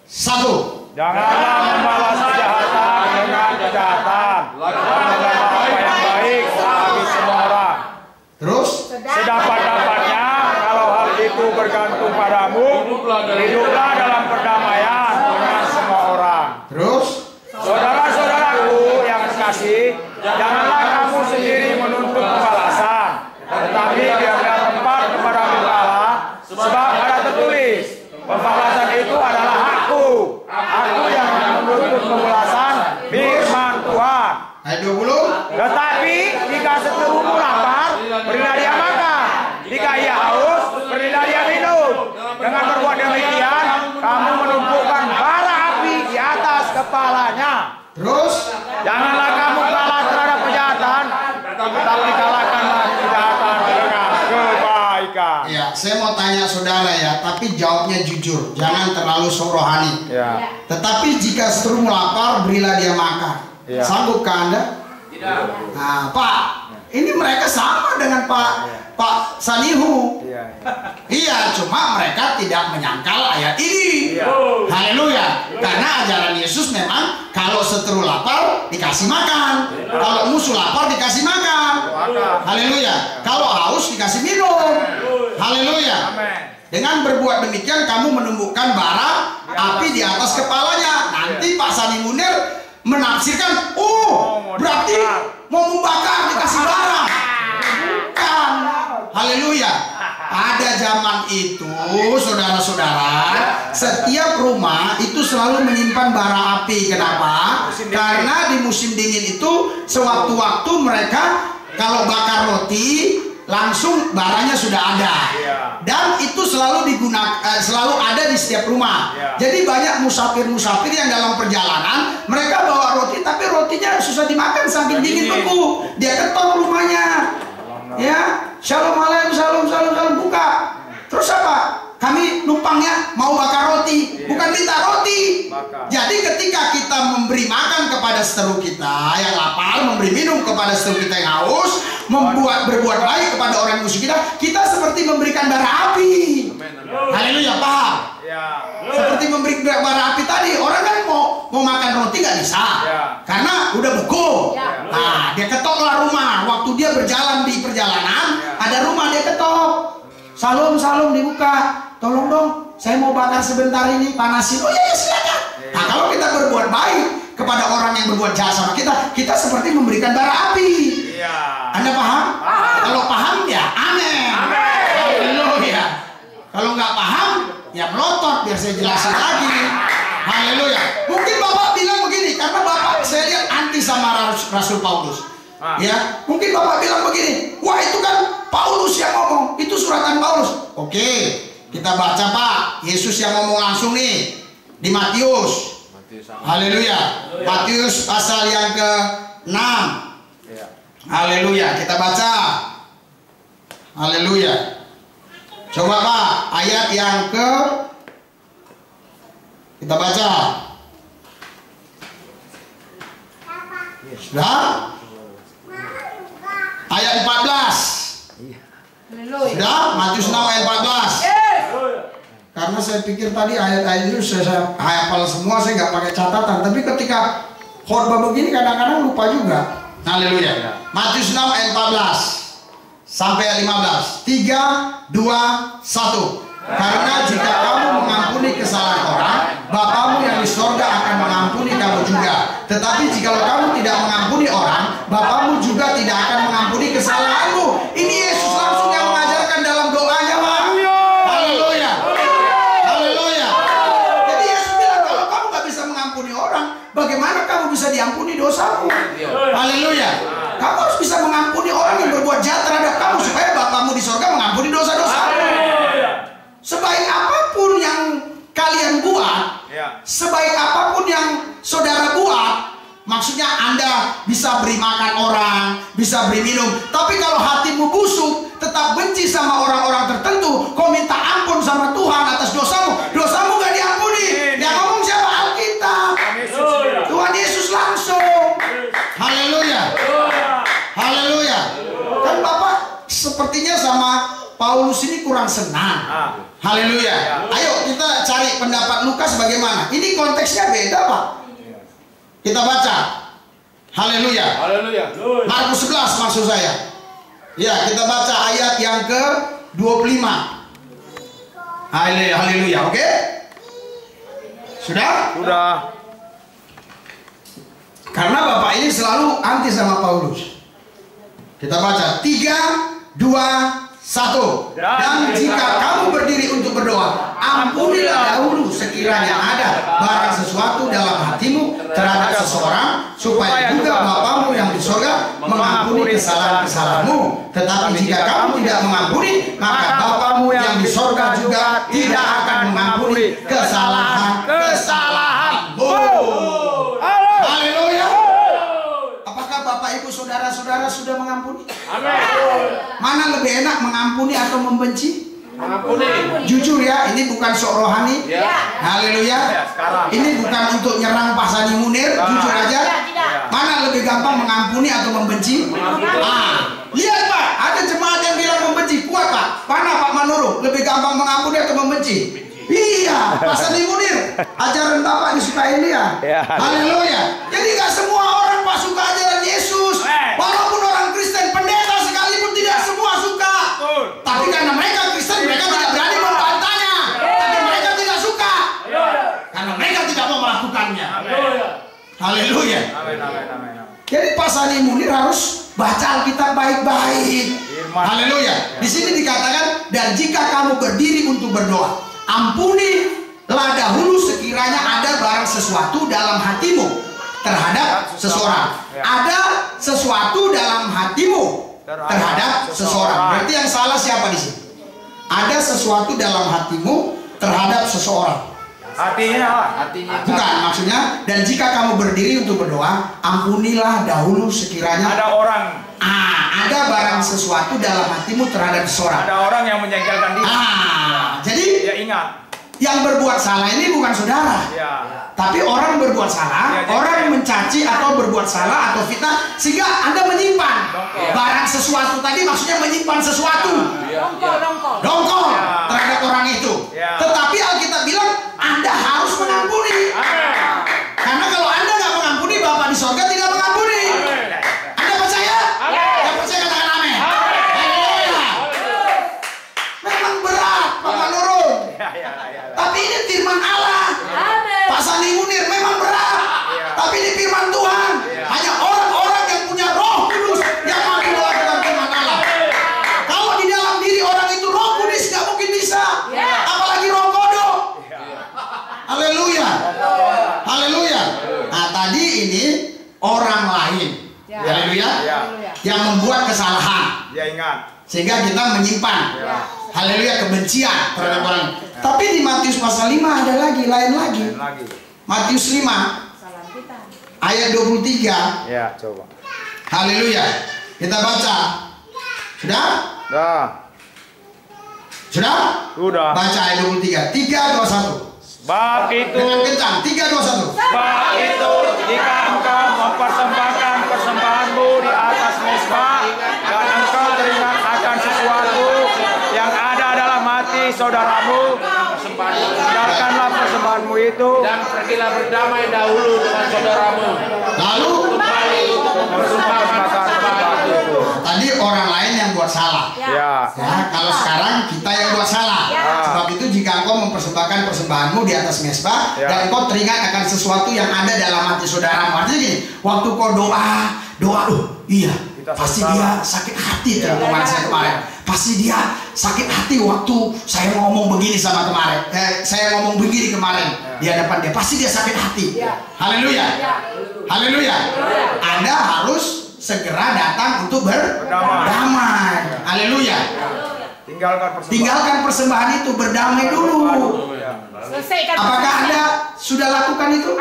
1. Janganlah membalas kejahatan dengan kejahatan, lakukanlah apa yang baik bagi semua orang. Terus Sedapat-dapatnya, kalau hal itu bergantung padamu, hiduplah dalam perdamaian dengan semua orang. Terus Saudara-saudaraku yang kekasih, janganlah kamu sendiri menuntut pembalasan, tetapi biarlah tempat kepada Allah, sebab ada tertulis, pembalasan itu adalah hakku yang menuntut pembalasan, firman Tuhan. ayat 20. Tetapi jika seterumu lapar, berilah dia makan. Jika ia haus, berilah dia minum. Dengan berbuat demikian, kamu menumpukan bara api di atas kepalanya. Terus Janganlah kamu kalah terhadap kejahatan, tetapi kalahkanlah kejahatan dengan kebaikan. ya, saya mau tanya saudara ya, tapi jawabnya jujur, jangan terlalu rohani. Ya. Tetapi jika seteru lapar, berilah dia makan. Ya. Sanggupkah Anda? Tidak. Nah, Pak, ini mereka sama dengan Pak Sanihu. Iya. Iya, cuma mereka tidak menyangkal ayat ini. Iya. Haleluya. Karena ajaran Yesus memang kalau seteru lapar dikasih makan, kalau musuh lapar dikasih makan. Haleluya. Kalau haus dikasih minum. Haleluya. Amin. Dengan berbuat demikian kamu menumbuhkan bara api di atas kepalanya. Nanti Pak Sani Munir menafsirkan, berarti mau membakar dikasih bara. Bukan. Haleluya. Pada zaman itu, saudara-saudara, setiap rumah itu selalu menyimpan bara api. Kenapa? Karena di musim dingin itu sewaktu-waktu mereka kalau bakar roti langsung baranya sudah ada. Dan itu selalu digunakan, selalu ada di setiap rumah. Jadi banyak musafir-musafir yang dalam perjalanan mereka bawa roti, tapi rotinya susah dimakan saking dingin beku. Dia ketok rumahnya. Ya, shalom alaikum, shalom, buka. Terus apa? Kami numpangnya mau bakar roti, bukan minta roti. Jadi ketika kita memberi makan kepada seteru kita yang lapar, memberi minum kepada seteru kita yang haus, berbuat baik kepada orang musuh kita, kita seperti memberikan bara api. Haleluya, paham? Seperti memberi bara api tadi, orang kan mau makan roti nggak bisa, karena udah beku. Nah, dia ketoklah rumah. Waktu dia berjalan di perjalanan, ada rumah dia ketok. Salum dibuka. Tolong dong, saya mau bakar sebentar ini, panasin. Oh iya, silakan. Nah, kalau kita berbuat baik kepada orang yang berbuat jahat sama kita, kita seperti memberikan bara api. Anda paham? Kalau paham ya amin. Haleluya. Kalau nggak paham ya melotot, biar saya jelasin lagi. Haleluya. Mungkin Bapak bilang begini, karena Bapak saya lihat anti sama Rasul Paulus. Ya, mungkin Bapak bilang begini, wah itu kan Paulus yang ngomong, itu suratan Paulus. Oke, kita baca Pak, Yesus yang ngomong langsung nih di Matius. Haleluya. Matius pasal yang ke-6. Haleluya, kita baca. Haleluya. Coba Pak, ayat yang kita baca. Sudah? Ayat 14. Sudah? Matius 6 ayat 14. Karena saya pikir tadi ayat-ayat itu saya hafal semua, saya nggak pakai catatan. Tapi ketika khotbah begini kadang-kadang lupa juga. Haleluya. Matius 6 ayat 14 sampai ayat 15. 3, 2, 1. Karena jika kamu mengampuni kesalahan orang, Bapamu yang di sorga akan mengampuni kamu juga. Tetapi jika kamu tidak mengampuni orang, Bapamu juga tidak akan mengampuni kesalahanmu. Ini Yesus langsung yang mengajarkan dalam doanya, Pak. Haleluya. Haleluya. Jadi Yesus bilang, kalau kamu nggak bisa mengampuni orang, bagaimana kamu bisa diampuni dosamu? Haleluya. Kamu harus bisa mengampuni orang yang berbuat jahat terhadap kamu, supaya Bapamu di sorga mengampuni dosa-dosamu. Sebaik apapun yang kalian buat, sebaik apapun yang saudara buat, maksudnya Anda bisa beri makan orang, bisa beri minum, tapi kalau hatimu busuk, tetap benci sama orang-orang tertentu, kau minta ampun sama Tuhan atas dosamu, dosamu gak diampuni. Yang ngomong siapa? Alkitab. Tuhan Yesus langsung. Haleluya. Haleluya. Kan Bapak sepertinya sama Paulus ini kurang senang. Haleluya. Ayo kita cari pendapat Lukas bagaimana. Ini konteksnya beda, Pak. Kita baca. Haleluya. Markus 11 maksud saya. Ya, kita baca ayat yang ke-25. Haleluya. Oke? Sudah? Sudah. Karena Bapak ini selalu anti sama Paulus. Kita baca. 3, 2, 1. Dan jika kamu berdiri untuk berdoa, ampunilah dahulu sekiranya ada barang sesuatu dalam hatimu terhadap seseorang, supaya juga Bapamu yang di sorga mengampuni kesalahan-kesalahanmu. Tetapi jika kamu tidak mengampuni, maka Bapamu yang di sorga juga tidak akan mengampuni kesalahan-kesalahanmu. Haleluya. Apakah Bapak Ibu saudara-saudara sudah mengampuni? Amin. Mana lebih enak, mengampuni atau membenci? Mengampuni. Jujur ya, ini bukan sok rohani. Ya. Haleluya. Ya, sekarang. Ini bukan untuk nyerang Pak Sani Munir, jujur aja. Mana lebih gampang mengampuni atau membenci? Lihat Pak, ada jemaat yang bilang membenci. Kuat Pak. Mana Pak Manurung? Lebih gampang mengampuni atau membenci? Iya, Pak Sani Munir. Ajaran Bapak disukai dia. Ya. Haleluya. Jadi nggak semua orang Pak suka ajaran Yesus. Walaupun orang Kristen, pendeta sekalipun tidak semua suka. Tapi karena mereka Kristen, mereka tidak berani membantahnya. Tapi mereka tidak suka. Karena mereka tidak mau melakukannya. Haleluya. Jadi Pak Sani Munir harus baca Alkitab baik-baik. Haleluya. Di sini dikatakan, dan jika kamu berdiri untuk berdoa, ampunilah dahulu sekiranya ada barang sesuatu dalam hatimu terhadap seseorang. Ada sesuatu dalam hatimu terhadap seseorang. Berarti yang salah siapa di sini? Ada sesuatu dalam hatimu terhadap seseorang. Hatinya. Bukan, maksudnya, dan jika kamu berdiri untuk berdoa, ampunilah dahulu sekiranya Ada orang. ada barang sesuatu dalam hatimu terhadap seseorang. Ada orang yang menjengkelkan dia. Jadi Dia ingat. yang berbuat salah ini bukan saudara. Ya. Tapi orang berbuat salah, Ya, orang mencaci atau berbuat salah atau fitnah, sehingga Anda menyimpan barang sesuatu tadi, maksudnya menyimpan sesuatu. Dongkol terhadap orang itu. Ya. Tetapi Alkitab bilang Anda harus mengampuni. Karena kalau Anda nggak mengampuni, Bapa di sorga tidak mengampuni. Anda percaya? Yang percaya katakan amin. Haleluya. Memang berat Pak Manurung. Tapi ini firman Allah. Pak Sani Munir memang berat. Tapi ini firman Tuhan. Hanya orang-orang yang punya Roh Kudus yang mampu melakukan firman Allah. Kalau di dalam diri orang itu Roh Kudus nggak mungkin bisa. Apalagi Roh Kodok. Haleluya. Haleluya. Nah tadi ini orang lain. Haleluya. Yang membuat kesalahan. Dia ingat. Sehingga kita menyimpan. Haleluya, kebencian terhadap orang. Tapi di Matius pasal 5 ada lagi, lain lagi. Matius 5 ayat 23. Ya, coba. Haleluya. Kita baca. Sudah? Dah. Sudah? Sudah. Baca ayat 23. 3, 2, 1. Bab itu. Dengan kencang. 3, 2, 1. Bab itu, jika engkau mempersembahkan persembahanmu di atas mezbah dan engkau teringat akan sesuatu yang ada dalam hati saudaramu, tinggalkanlah persembahanmu itu Dan pergilah berdamai dahulu dengan saudaramu. Lalu Kembali untuk mempersembahkan persembahan itu. tadi orang lain yang buat salah. ya. Ya, kalau sekarang kita yang buat salah. Sebab itu jika engkau mempersembahkan persembahanmu di atas mezbah dan engkau teringat akan sesuatu yang ada dalam hati saudaramu. Artinya gini, waktu kau doa, iya, pasti dia sakit hati teman saya kemarin. Pasti dia sakit hati waktu saya ngomong begini sama kemarin. Saya ngomong begini kemarin di hadapan dia. Pasti dia sakit hati. Haleluya. Haleluya. Anda harus segera datang untuk berdamai. Haleluya. Tinggalkan persembahan itu, berdamai dulu. Apakah Anda sudah lakukan itu?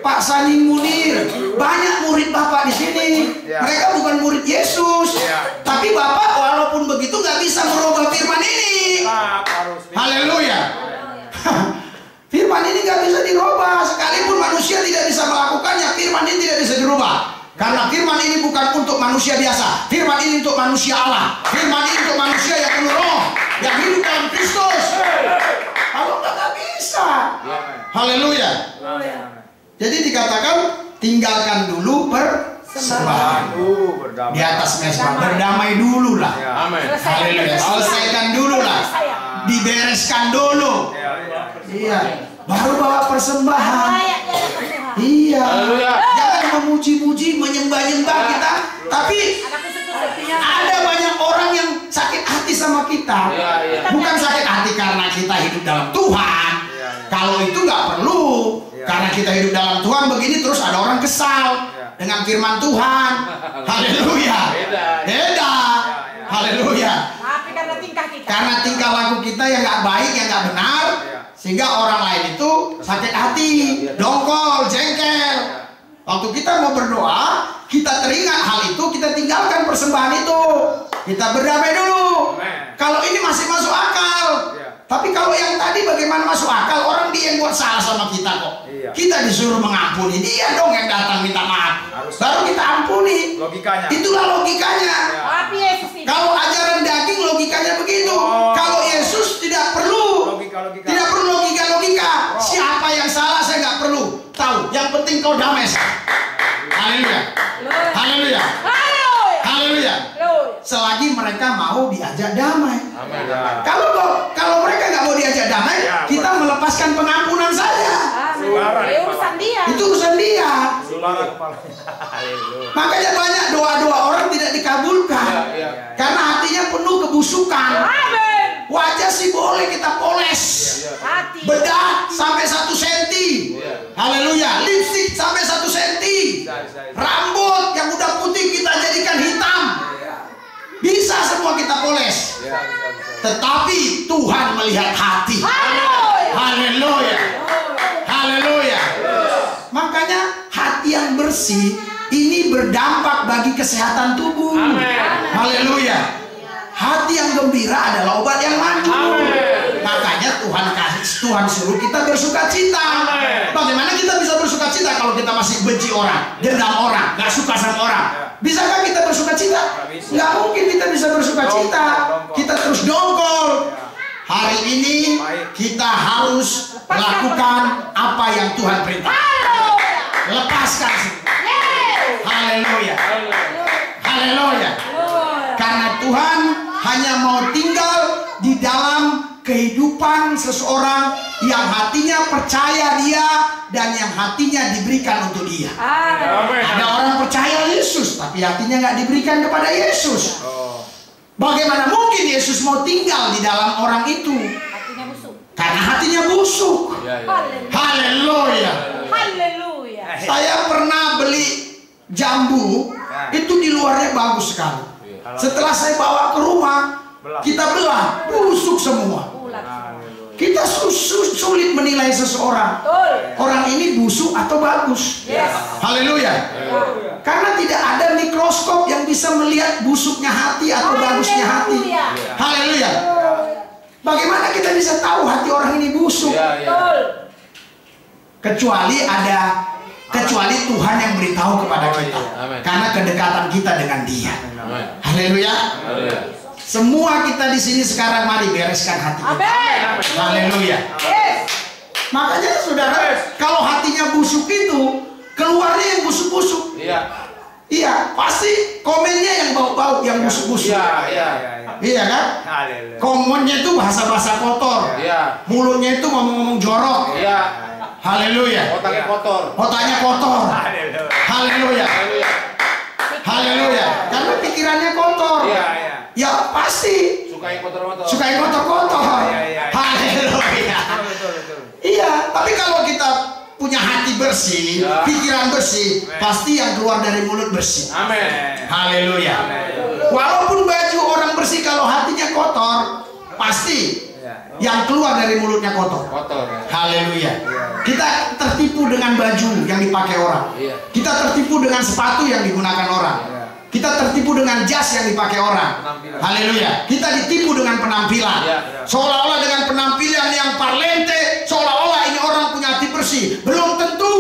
Pak Sani Munir, banyak murid Bapak di sini. Mereka bukan murid Yesus, tapi Bapak walaupun begitu nggak bisa merubah firman ini. Haleluya. Firman ini nggak bisa dirubah, sekalipun manusia tidak bisa melakukannya. Firman ini tidak bisa dirubah. Karena firman ini bukan untuk manusia biasa. Firman ini untuk manusia Allah. Firman ini untuk manusia yang penuh roh, yang hidup dalam Kristus. Kalau nggak bisa. Haleluya. Jadi dikatakan tinggalkan dulu persembahan di atas mezbah. Berdamai dulu lah. Amin. Haleluya. Selesaikan dulu lah. Dibereskan dulu. Iya. Baru bawa persembahan. Iya. Jangan memuji-muji, menyembah-nyembah kita. Tapi ada banyak orang yang sakit hati sama kita. Bukan sakit hati karena kita hidup dalam Tuhan. Kalau itu nggak perlu. Karena kita hidup dalam Tuhan begini, terus ada orang kesal dengan firman Tuhan. Haleluya. Beda. Haleluya. Karena tingkah laku kita yang nggak baik, yang nggak benar, sehingga orang lain itu sakit hati, dongkol, jengkel. Waktu kita mau berdoa, kita teringat hal itu, kita tinggalkan persembahan itu. Kita berdamai dulu. Kalau ini masih masuk akal. Tapi kalau yang tadi bagaimana masuk akal? Orang dia yang buat salah sama kita kok. Kita disuruh mengampuni, dia dong yang datang minta maaf. Baru kita ampuni. Logikanya. Itulah logikanya. Tapi Yesus ini. Kalau ajaran daging logikanya begitu. Kalau Yesus tidak perlu. Tidak perlu logika. Siapa yang salah saya nggak perlu tahu. Yang penting kau damai. Haleluya. Haleluya. Haleluya. Selagi mereka mau diajak damai. Kalau mereka nggak mau diajak damai, kita melepaskan pengampunan saja. Urusan dia. Itu urusan dia. Makanya banyak doa-doa orang tidak dikabulkan karena hatinya penuh kebusukan. Wajah sih boleh kita poles, bedak sampai 1 senti. Haleluya. Lipstick sampai 1 senti. Rambut yang udah putih kita jadikan hitam. Bisa semua kita poles. Tetapi Tuhan melihat hati. Haleluya. Haleluya. Makanya hati yang bersih ini berdampak bagi kesehatan tubuh. Haleluya. Hati yang gembira adalah obat yang manjur. Makanya Tuhan suruh kita bersuka cita. Bagaimana kita bisa bersuka cita kalau kita masih benci orang, dendam orang, gak suka sama orang? Bisakah kita bersuka cita? Nggak mungkin kita bisa bersuka cita. Kita terus dongkol. Hari ini kita harus melakukan apa yang Tuhan perintahkan. Lepaskan. Haleluya. Haleluya. Karena Tuhan hanya mau tinggal di dalam kehidupan seseorang yang hatinya percaya dia dan yang hatinya diberikan untuk dia. Ada orang percaya Yesus tapi hatinya nggak diberikan kepada Yesus. Bagaimana mungkin Yesus mau tinggal di dalam orang itu? Hatinya busuk. Karena hatinya busuk. Haleluya. Haleluya. Saya pernah beli jambu, itu di luarnya bagus sekali. Setelah saya bawa ke rumah, kita belah, busuk semua. Kita sulit menilai seseorang. Orang ini busuk atau bagus. Haleluya. Karena tidak ada mikroskop yang bisa melihat busuknya hati atau bagusnya hati. Haleluya. Bagaimana kita bisa tahu hati orang ini busuk? Kecuali Tuhan yang beritahu kepada kita. Karena kedekatan kita dengan Dia. Haleluya. Semua kita di sini sekarang mari bereskan hati kita. Haleluya. Makanya saudara, kalau hatinya busuk itu keluarnya yang busuk-busuk. Iya, pasti komennya yang bau-bau, yang busuk-busuk. Iya kan? Komennya itu bahasa-bahasa kotor. Mulutnya itu ngomong-ngomong jorok. Haleluya. Otaknya kotor. Haleluya. Haleluya. Karena pikirannya kotor. Ya pasti sukai kotor-kotor. Haleluya. Iya, tapi kalau kita punya hati bersih, pikiran bersih, pasti yang keluar dari mulut bersih. Haleluya. Walaupun baju orang bersih, kalau hatinya kotor, pasti yang keluar dari mulutnya kotor. Haleluya. Kita tertipu dengan baju yang dipakai orang. Kita tertipu dengan sepatu yang digunakan orang. Kita tertipu dengan jas yang dipakai orang. Haleluya. Kita ditipu dengan penampilan. Seolah-olah dengan penampilan yang parlente, seolah-olah ini orang punya hati bersih. Belum tentu.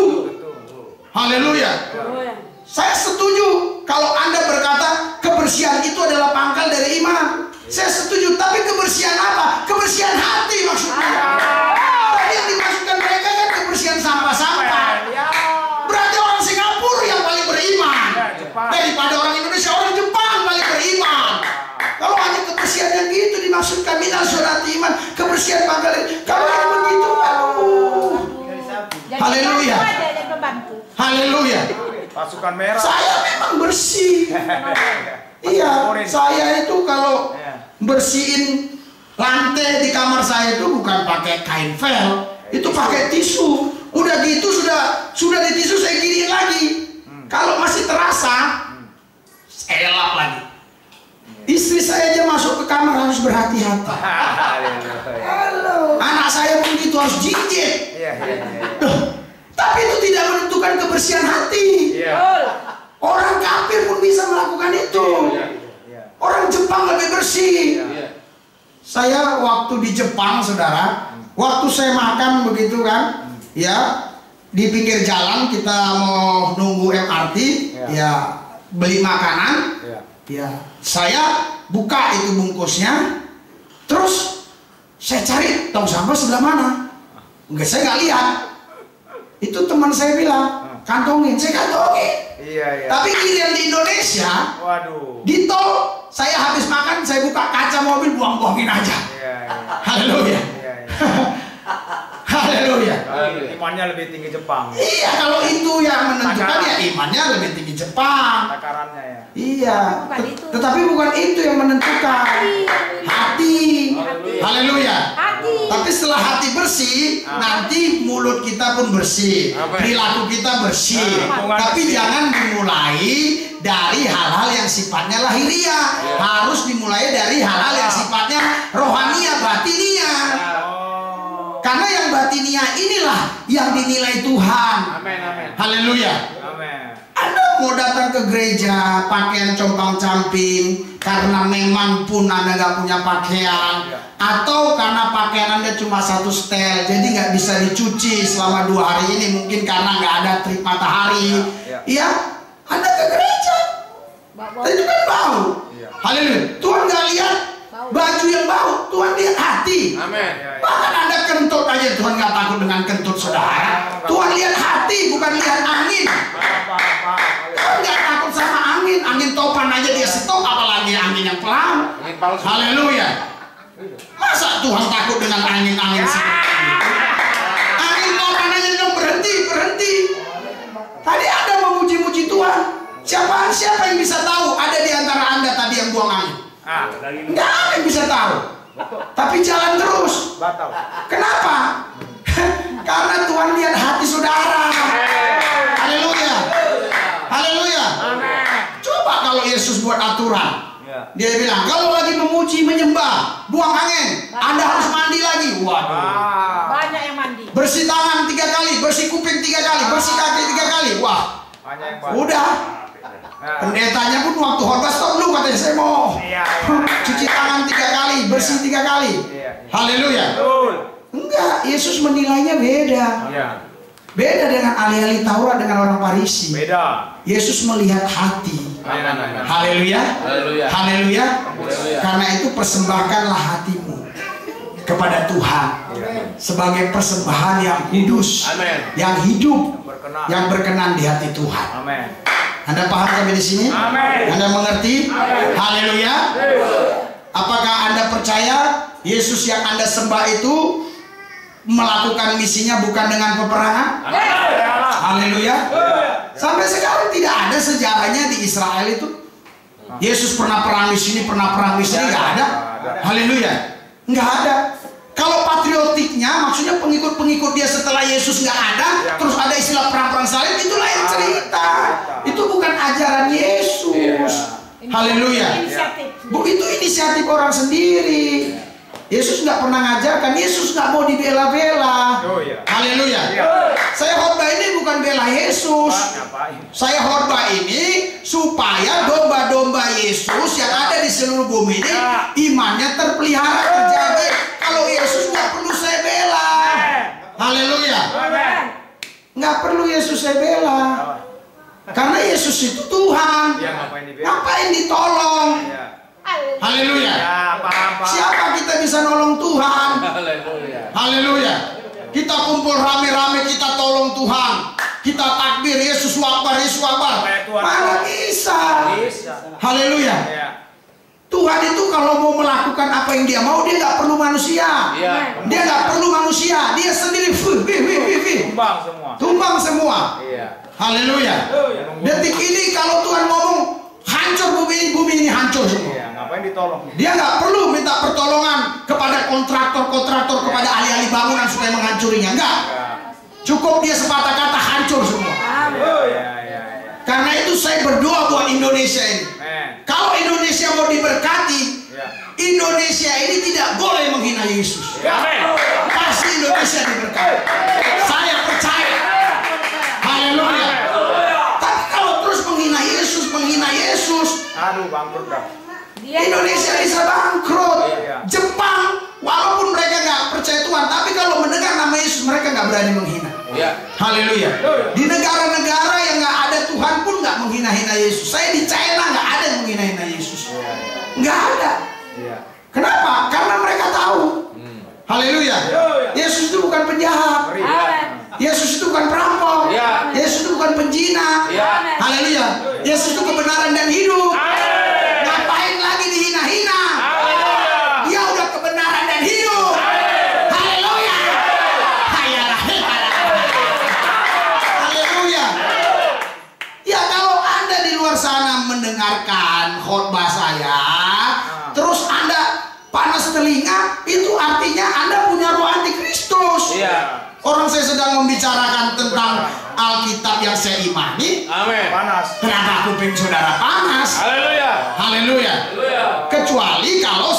Haleluya. Saya setuju kalau Anda berkata kebersihan itu adalah pangkal dari iman. Saya setuju, tapi kebersihan apa? Kebersihan hati maksudnya. Tadi yang dimaksudkan mereka kan kebersihan sampah-sampah. Berarti orang Singapura yang paling beriman daripada orang Indonesia. Orang Jepang paling beriman. Kalau hanya kebersihan yang gitu dimaksudkan minal surati iman, kebersihan pangkal. Kalau yang begitu, aduh. Haleluya. Haleluya. Pasukan merah. Saya memang bersih. Iya, saya itu kalau bersihin lantai di kamar saya itu bukan pakai kain vel, itu pakai tisu. Udah gitu sudah di tisu saya giniin lagi. Kalau masih terasa, saya lap lagi. Istri saya aja masuk ke kamar harus berhati-hati. Anak saya pun gitu harus jinjit. Tapi itu tidak menentukan kebersihan hati. Orang bukan itu. Orang Jepang lebih bersih. Saya waktu di Jepang, saudara, waktu saya makan begitu kan, ya di pinggir jalan kita mau nunggu MRT, ya beli makanan, ya saya buka itu bungkusnya, terus saya cari tong sampah sebelah mana, enggak, saya nggak lihat. Itu teman saya bilang, kantongin, saya kantongin. Tapi giliran di Indonesia, di tol saya habis makan, saya buka kaca mobil, buang-buangin aja. Haleluya. Haleluya. Imannya lebih tinggi Jepang. Iya, kalau itu yang menentukan ya imannya lebih tinggi Jepang. Takarannya ya. Iya. Tetapi bukan itu yang menentukan. Hati. Haleluya. Tapi setelah hati bersih, nanti mulut kita pun bersih, perilaku kita bersih. Tapi jangan dimulai dari hal-hal yang sifatnya lahiriah. Harus dimulai dari hal-hal yang sifatnya rohania, batinia. Karena yang batinia inilah yang dinilai Tuhan. Haleluya. Anda mau datang ke gereja pakaian compang-camping karena memang pun Anda nggak punya pakaian, atau karena pakaian Anda cuma satu setel, jadi nggak bisa dicuci selama 2 hari ini, mungkin karena nggak ada terik matahari. Ya, Anda ke gereja, itu kan bau. Haleluya. Tuhan nggak lihat baju yang bau, Tuhan lihat hati. Bahkan Anda kentut aja, Tuhan nggak takut dengan kentut saudara. Tuhan lihat hati, bukan lihat angin. Tuhan nggak takut sama angin. Angin topan aja dia stop, apalagi angin yang pelan. Haleluya. Masa Tuhan takut dengan angin-angin seperti itu? Angin topan aja dia berhenti. Tadi Anda memuji-muji Tuhan. Siapa yang bisa tahu ada di antara Anda tadi yang buang angin? Nggak ada yang bisa tahu. Tapi jalan terus. Kenapa? Karena Tuhan lihat hati saudara. Haleluya. Haleluya. Coba kalau Yesus buat aturan, dia bilang kalau lagi memuji menyembah buang angin, Anda harus mandi lagi. Waduh, Banyak yang mandi. bersih tangan 3 kali, bersih kuping 3 kali, bersih kaki 3 kali. Wah, udah. Pendetanya pun waktu khotbah stop dulu, katanya saya mau cuci tangan 3 kali, bersih 3 kali. Haleluya. Enggak, Yesus menilainya beda. Beda dengan ahli-ahli Taurat, dengan orang Farisi. Beda. Yesus melihat hati. Haleluya. Haleluya. Karena itu persembahkanlah hatimu kepada Tuhan sebagai persembahan yang kudus, yang hidup, yang berkenan di hati Tuhan. Anda paham sampai di sini? Anda mengerti? Haleluya. Apakah Anda percaya Yesus yang Anda sembah itu melakukan misinya bukan dengan peperangan? Haleluya. Sampai sekarang tidak ada sejarahnya di Israel itu Yesus pernah perang di sini, pernah perang di sini, nggak ada. Haleluya. Nggak ada. Kalau patriotiknya, maksudnya pengikut-pengikut dia setelah Yesus nggak ada, terus ada istilah perang-perang salib, itu lain cerita. Itu bukan ajaran Yesus. Haleluya. Itu inisiatif orang sendiri. Yesus nggak pernah ngajarkan, Yesus nggak mau dibela-bela. Haleluya. Saya khotbah ini bukan bela Yesus. Saya khotbah ini supaya domba-domba Yesus yang ada di seluruh bumi ini imannya terpelihara, terjaga. Kalau Yesus nggak perlu saya bela. Haleluya. Nggak perlu Yesus saya bela. Karena Yesus itu Tuhan. Ngapain ditolong? Haleluya. Siapa kita bisa nolong Tuhan? Haleluya. Kita kumpul rame-rame, kita tolong Tuhan. Kita takbir Yesus Akbar, Yesus Akbar. Mana bisa? Haleluya. Tuhan itu kalau mau melakukan apa yang dia mau, dia nggak perlu manusia. Dia nggak perlu manusia. Dia sendiri tumbang semua. Haleluya. Detik ini kalau Tuhan ngomong hancur bumi ini hancur semua. Dia nggak perlu minta pertolongan kepada kontraktor, kepada ahli-ahli bangunan supaya menghancurinya. Enggak. Cukup dia sepatah kata hancur semua. Karena itu saya berdoa buat Indonesia ini. Kalau Indonesia mau diberkati, Indonesia ini tidak boleh menghina Yesus. Pasti Indonesia diberkati. Saya percaya. Haleluya. Tapi kalau terus menghina Yesus, Aduh, bangkrut dah. Indonesia bisa bangkrut. Iya. Jepang, walaupun mereka nggak percaya Tuhan, tapi kalau mendengar nama Yesus mereka nggak berani menghina. Ya. Haleluya. Di negara-negara yang nggak ada Tuhan pun nggak menghina-hina Yesus. Saya di China nggak ada yang menghina-hina Yesus. Nggak ada. Iya. Kenapa? Karena mereka tahu. Haleluya. Yesus itu bukan penjahat. Yesus itu bukan perampok. Ya. Yesus itu bukan penjina. Ya. Haleluya. Yesus itu kebenaran dan hidup. Ngapain lagi dihina-hina? Dia udah kebenaran dan hidup. Haleluya. Haleluya. Ya, kalau Anda di luar sana mendengarkan khotbah saya, terus Anda panas telinga, itu artinya Anda punya roh antikristus. Iya. Orang saya sedang membicarakan tentang Alkitab yang saya imani. Amin. Panas. Kenapa kuping saudara panas? Haleluya. Haleluya. Haleluya. Kecuali kalau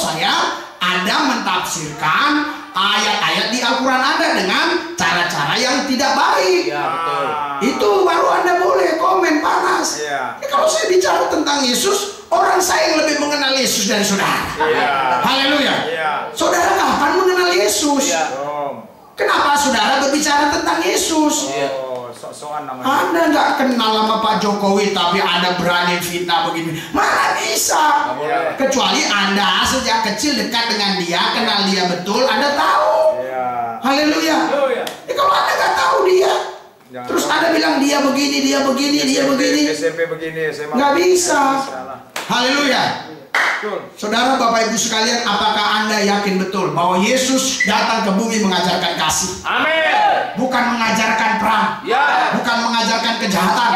Anda mentafsirkan ayat-ayat di Al-Quran Anda dengan cara-cara yang tidak baik. Ya, betul. Itu baru Anda boleh komen panas. Iya. Kalau saya bicara tentang Yesus, orang saya yang lebih mengenal Yesus dari saudara. Iya. Haleluya. Iya. Saudara kapan mengenal Yesus? Iya. Kenapa saudara berbicara tentang Yesus? Iya. Oh, sok-sokan namanya. Anda nggak kenal sama Pak Jokowi, tapi Anda berani fitnah begini. Mana bisa? Boleh. Kecuali Anda sejak kecil dekat dengan dia, kenal dia betul, Anda tahu. Iya. Haleluya. Kalau Anda nggak tahu dia, Jangan terus tahu. Anda bilang dia begini, dia begini, dia begini, SMP begini, SMA. nggak bisa. Salah. Haleluya. Betul. Saudara, Bapak Ibu sekalian, apakah Anda yakin betul bahwa Yesus datang ke bumi mengajarkan kasih? Amin. Bukan mengajarkan perang, Ya. bukan mengajarkan kejahatan,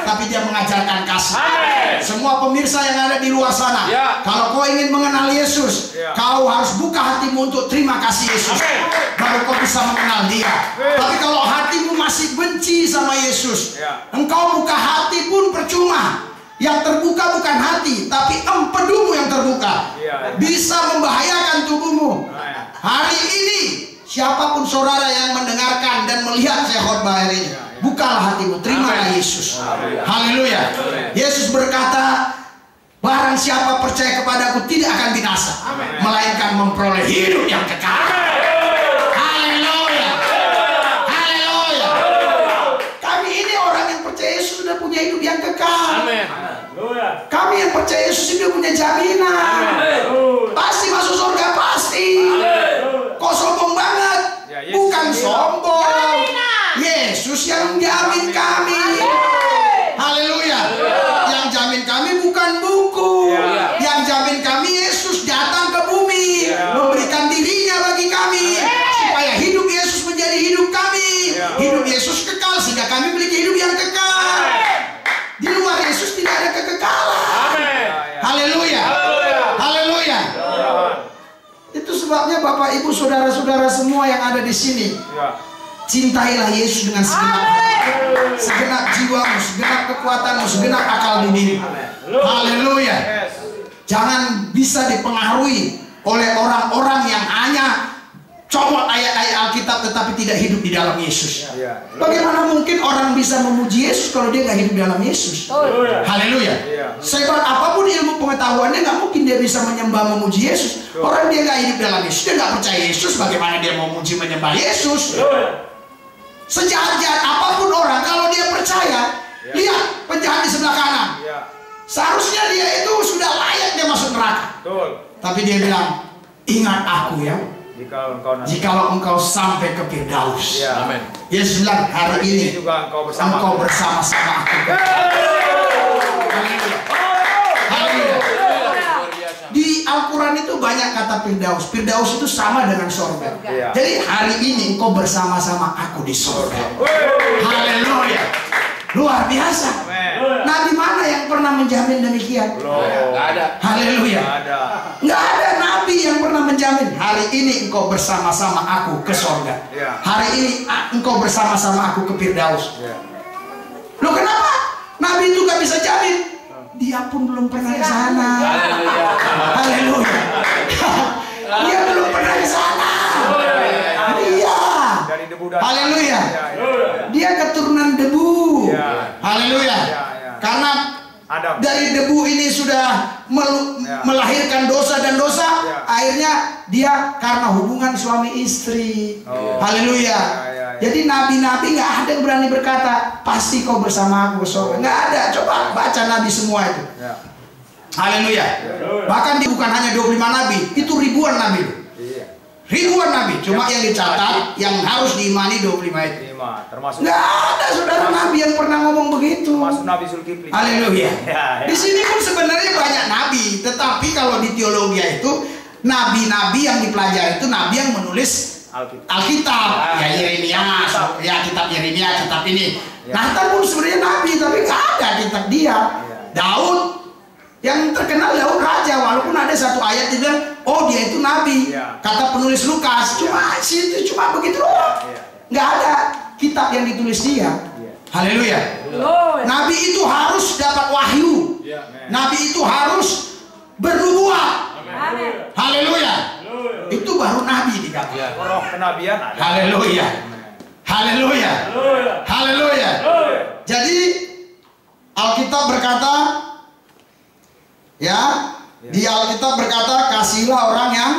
tapi dia mengajarkan kasih. Amin. Semua pemirsa yang ada di luar sana, Ya. kalau kau ingin mengenal Yesus, Ya. kau harus buka hatimu untuk terima kasih Yesus. Amin. Baru kau bisa mengenal dia. Tapi kalau hatimu masih benci sama Yesus, Ya. engkau buka hati pun percuma. Yang terbuka bukan hati, tapi empedumu yang terbuka. Ya. Bisa membahayakan tubuhmu. Ya. Hari ini, siapapun saudara yang mendengarkan dan melihat saya khotbah hari ini, bukalah hatimu, terimalah Amin. Yesus. Haleluya. Yesus berkata, barang siapa percaya kepadaku tidak akan binasa, melainkan memperoleh hidup yang kekal. Haleluya. Haleluya. Kami ini orang yang percaya Yesus sudah punya hidup yang kekal. Amin. Kami yang percaya Yesus itu punya jaminan. Pasti masuk surga, pasti. Kok sombong banget? Ya, Yesus Bukan yang sombong. Jaminan. Yesus yang jamin kami. Haleluya. Yang jamin kami bukan buku. Ya. Yang jamin kami Yesus datang ke bumi, Ya. memberikan dirinya bagi kami, supaya hidup Yesus menjadi hidup kami. Ya. Hidup Yesus kekal sehingga kami memiliki hidup yang kekal. Di luar Yesus tidak ada kekekalan. Amin. Haleluya. Haleluya. Haleluya. Itu sebabnya Bapak Ibu saudara-saudara semua yang ada di sini, Ya. cintailah Yesus dengan segenap hati, segenap jiwamu, segenap kekuatanmu, segenap akal budimu. Haleluya. Yes. Jangan bisa dipengaruhi oleh orang-orang yang hanya comot ayat-ayat Alkitab tetapi tidak hidup di dalam Yesus. Ya. Bagaimana mungkin orang bisa memuji Yesus kalau dia nggak hidup di dalam Yesus? Haleluya. Iya. Sehebat apapun ilmu pengetahuannya, nggak mungkin dia bisa menyembah memuji Yesus. Orang dia nggak hidup dalam Yesus, dia nggak percaya Yesus. Bagaimana dia mau memuji menyembah Yesus? Sejahat-jahat apapun orang, kalau dia percaya, lihat penjahat di sebelah kanan. Ya. Seharusnya dia itu sudah layak dia masuk neraka. Betul. Tapi dia bilang, ingat aku ya, jikalau engkau sampai ke Firdaus. Ya. Amin. Yesus bilang, hari ini juga engkau bersama. engkau bersama-sama aku. Haleluya. Haleluya. Luar biasa. Di Al-Quran itu banyak kata Firdaus. Firdaus itu sama dengan sorga. Iya. Jadi hari ini engkau bersama-sama aku di sorga. Haleluya. Luar biasa. Amin. Nabi mana yang pernah menjamin demikian? Belum. Nggak ada. Haleluya. Nggak ada. Nggak ada nabi yang pernah menjamin hari ini engkau bersama-sama aku ke sorga. Ya. Hari ini engkau bersama-sama aku ke Firdaus. Ya. Loh, kenapa? Nabi itu gak bisa jamin. Dia pun belum pernah ke sana. Haleluya. Haleluya. Dia belum pernah ke sana. Iya. Dari debu dan Haleluya. Ya, ya. Dia keturunan debu. Ya. Haleluya. Ya, ya. Karena Adam dari debu ini sudah melahirkan dosa dan dosa, akhirnya dia karena hubungan suami istri. Haleluya. Jadi nabi-nabi nggak ada yang berani berkata pasti kau bersama aku ke surga. Nggak ada. Coba baca nabi semua itu. Haleluya. Bahkan bukan hanya 25 nabi, itu ribuan nabi. Ribuan nabi, cuma yang dicatat yang harus diimani 25 itu. Termasuk nggak ada saudara nabi yang pernah ngomong begitu. Termasuk Nabi Zulkifli. Haleluya. Di sini pun sebenarnya banyak nabi, tetapi kalau di teologi itu nabi-nabi yang dipelajari itu nabi yang menulis Alkitab. Ya Yeremia, ya kitab Yeremia, kitab ini. Nathan pun sebenarnya nabi, tapi nggak ada kitab dia. Daud yang terkenal Daud raja, walaupun ada satu ayat dia bilang, oh dia itu nabi. Kata penulis Lukas, cuma situ cuma begitu doang. Nggak ada kitab yang ditulis dia. Haleluya. Nabi itu harus dapat wahyu. Nabi itu harus bernubuat. Haleluya. Itu baru nabi dikatakan. Roh kenabian ada. Haleluya. Haleluya. Haleluya. Jadi Alkitab berkata, ya, di Alkitab berkata, kasihilah orang yang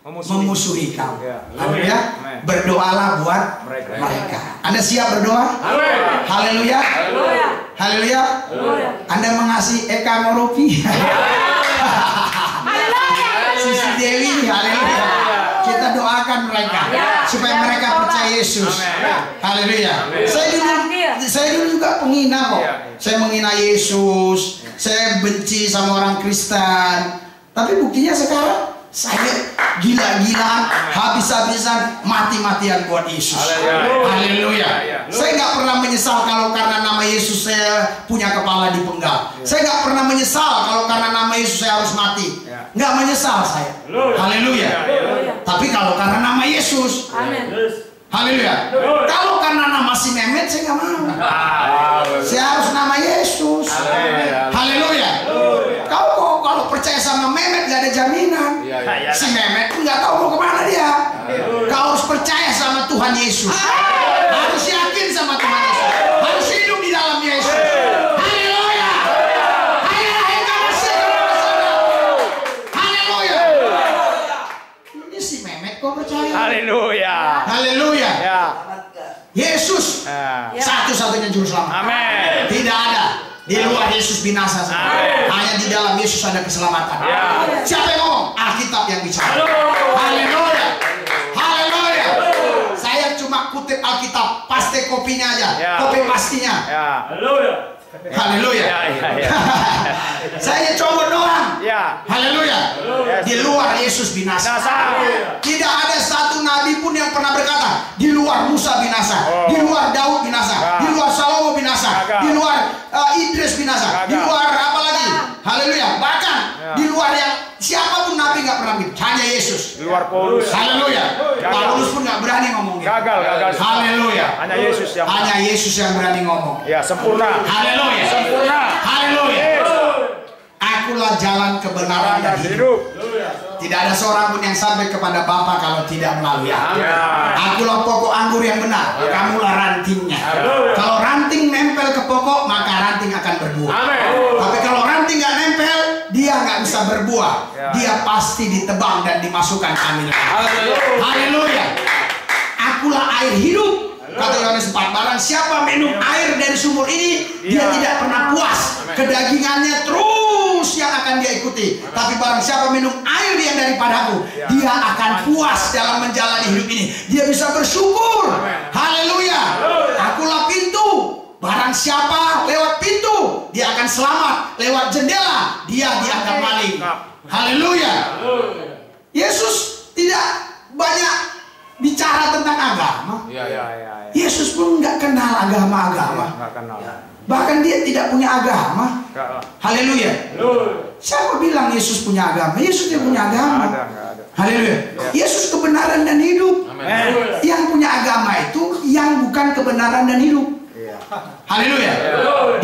memusuhi kamu. Haleluya. Berdoalah buat mereka. Anda siap berdoa? Haleluya. Haleluya. Anda mengasihi Eka Moropi. Sisi Dewi. Haleluya. Kita doakan mereka supaya mereka percaya Yesus. Haleluya. Saya dulu juga penghina kok. Saya menghina Yesus. Saya benci sama orang Kristen. Tapi buktinya sekarang saya gila-gilaan, habis-habisan, mati-matian buat Yesus. Haleluya. Saya nggak pernah menyesal kalau karena nama Yesus saya punya kepala dipenggal. Saya nggak pernah menyesal kalau karena nama Yesus saya harus mati. Nggak menyesal saya. Haleluya. Tapi kalau karena nama Yesus, haleluya. Kalau karena nama si Mehmet saya nggak mau. Saya harus nama Yesus. Haleluya. Kau kalau percaya sama Mehmet nggak ada jaminan. Si Mehmet pun nggak tahu mau kemana dia. Kau harus percaya sama Tuhan Yesus. Harus yakin sama Tuhan Yesus. Harus hidup di dalam Yesus. Haleluya. Haleluya. Ini si Mehmet kau percaya? Haleluya. Haleluya. Ya. Yesus satu-satunya juru selamat. Amin. Tidak ada di luar Yesus binasa. Hanya di dalam Yesus ada keselamatan. Siapa yang ngomong? Alkitab yang bicara. Haleluya. Haleluya. Saya cuma kutip Alkitab, paste kopinya aja, kopi pastinya. Haleluya. Saya coba doang. Haleluya. Di luar Yesus binasa. Tidak ada satu nabi pun yang pernah berkata di luar Musa binasa, di luar Daud binasa, di luar Salomo binasa, di luar Idris binasa, di luar apa lagi? Haleluya. Bahkan di luar yang siapapun nabi nggak pernah begitu. Hanya Yesus. Di luar Paulus. Haleluya. Paulus pun nggak berani ngomong gitu. Gagal. Haleluya. Hanya Yesus yang berani ngomong. Ya, sempurna. Haleluya. Sempurna. Haleluya. Akulah jalan kebenaran dan hidup. Tidak ada seorang pun yang sampai kepada Bapa kalau tidak melalui aku. Akulah pokok anggur yang benar. Kamulah rantingnya. Kalau ranting nempel ke pokok, maka ranting akan berbuah. Tapi kalau ranting nggak nempel, dia nggak bisa berbuah. Dia pasti ditebang dan dimasukkan ke amin. Haleluya. Akulah air hidup. Kata Yohanes 4, barang siapa minum air dari sumur ini, dia tidak pernah puas. Kedagingannya terus yang akan dia ikuti. Tapi barang siapa minum air yang daripadaku, dia akan puas dalam menjalani hidup ini. Dia bisa bersyukur. Haleluya. Akulah pintu. Barang siapa lewat pintu, dia akan selamat. Lewat jendela, dia dianggap maling. Haleluya. Yesus tidak banyak bicara tentang agama. Yesus pun nggak kenal agama-agama. Bahkan dia tidak punya agama. Haleluya. Siapa bilang Yesus punya agama? Yesus tidak punya agama. Haleluya. Yesus kebenaran dan hidup. Yang punya agama itu yang bukan kebenaran dan hidup. Haleluya.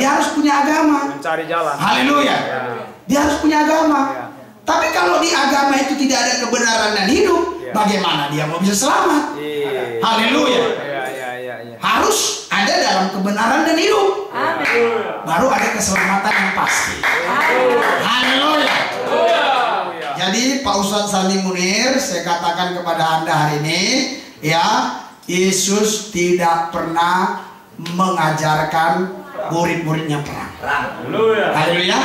Dia harus punya agama. Mencari jalan. Haleluya. Dia harus punya agama. Tapi kalau di agama itu tidak ada kebenaran dan hidup, bagaimana dia mau bisa selamat? Haleluya. Harus ada dalam kebenaran dan hidup. baru ada keselamatan yang pasti. Haleluya. Jadi Pak Ustadz Sani Munir, saya katakan kepada Anda hari ini, ya, Yesus tidak pernah mengajarkan murid-muridnya perang. Haleluya.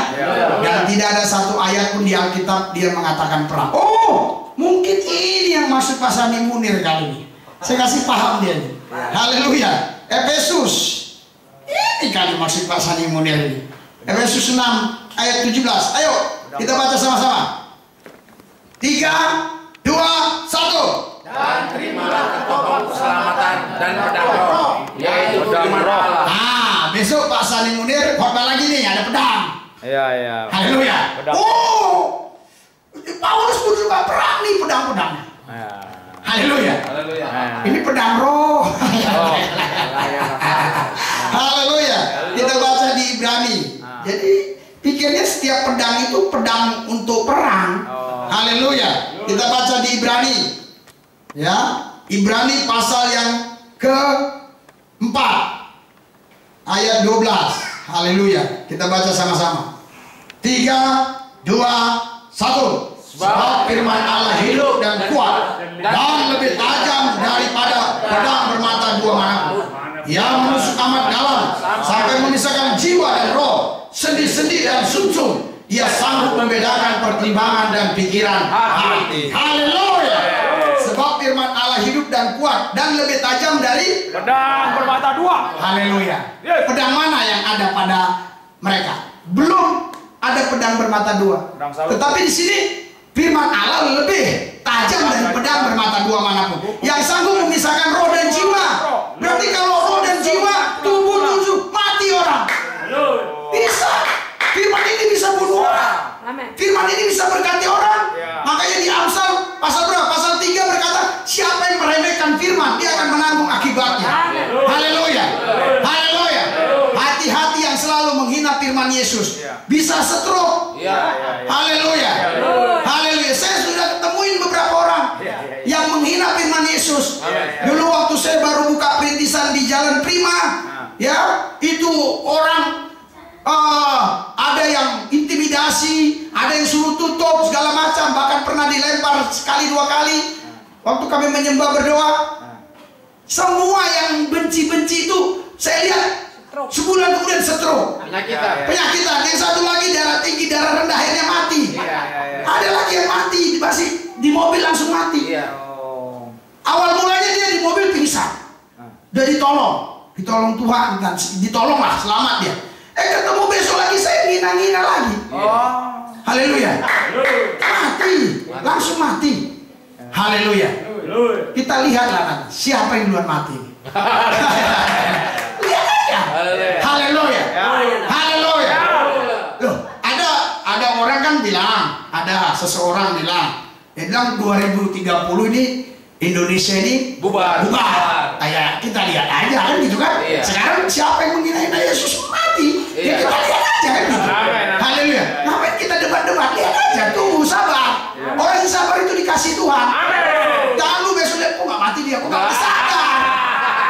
Dan tidak ada satu ayat pun di Alkitab dia mengatakan perang. Oh, mungkin ini yang maksud Pak Sani Munir kali ini. Saya kasih paham dia ini. Haleluya. Efesus. Ini kali maksud Pak Sani Munir ini. Efesus 6 ayat 17. Ayo, kita baca sama-sama. 3, 2, 1. Dan terimalah ketopong keselamatan dan pedang roh, yaitu firman Allah. Nah, besok Pak Sani Munir khotbah lagi nih, ada pedang. Iya. Haleluya. Pedang. Oh, Paulus pun juga perang nih pedang-pedangnya. Ya. Haleluya. Haleluya. Ini pedang roh. Haleluya. Kita baca di Ibrani. Jadi pikirnya setiap pedang itu pedang untuk perang. Haleluya. Kita baca di Ibrani. Ya, Ibrani pasal yang ke-4 ayat 12. Haleluya. Kita baca sama-sama. 3, 2, 1. Sebab firman Allah hidup dan kuat dan lebih tajam daripada pedang bermata dua manapun, yang menusuk amat dalam sampai memisahkan jiwa dan roh, sendi-sendi dan sumsum. Ia sanggup membedakan pertimbangan dan pikiran hati. Haleluya. Sebab firman Allah hidup dan kuat dan lebih tajam dari Pedang bermata dua. haleluya. Pedang mana yang ada pada mereka? Belum ada pedang bermata dua. Pedang salut. Tetapi di sini firman Allah lebih tajam dari pedang bermata dua manapun, yang sanggup memisahkan roh dan jiwa. Berarti kalau roh dan jiwa, tubuh tujuh, mati orang. Bisa. Firman ini bisa bunuh orang. Firman ini bisa berganti orang. Makanya di Amsal pasal berapa? Pasal 3 berkata, siapa yang meremehkan firman, dia akan menanggung akibatnya. Haleluya. Haleluya. Hati-hati yang selalu menghina firman Yesus, bisa stroke. Haleluya. Haleluya. Saya sudah ketemuin beberapa orang yang menghina firman Yesus. Dulu waktu saya baru buka perintisan di Jalan Prima, ya, itu orang ada yang intimidasi, ada yang suruh tutup segala macam, bahkan pernah dilempar sekali dua kali. Waktu kami menyembah berdoa, semua yang benci-benci itu saya lihat sebulan kemudian stroke, penyakitan. Yang satu lagi darah tinggi, darah rendah, akhirnya mati. Ada lagi yang mati, masih di mobil langsung mati. Awal mulanya dia di mobil pingsan, udah ditolong Tuhan, dan ditolong lah, selamat dia. Ketemu besok lagi saya ngina-ngina lagi. Haleluya. Mati, langsung mati. Haleluya. Kita lihatlah nanti siapa yang duluan mati. Lihat aja. Haleluya. Haleluya. Loh, ada orang kan bilang, ada seseorang bilang, dia bilang 2030 ini Indonesia ini bubar. Kayak kita lihat aja kan gitu kan. Sekarang siapa yang menghina Yesus mati? Ya kita lihat aja kan gitu. Haleluya. Ngapain kita debat-debat? Lihat aja, tunggu, sabar. Orang yang sabar itu dikasih Tuhan. Jangan lu besok lihat, kok nggak mati dia, kok nggak sadar.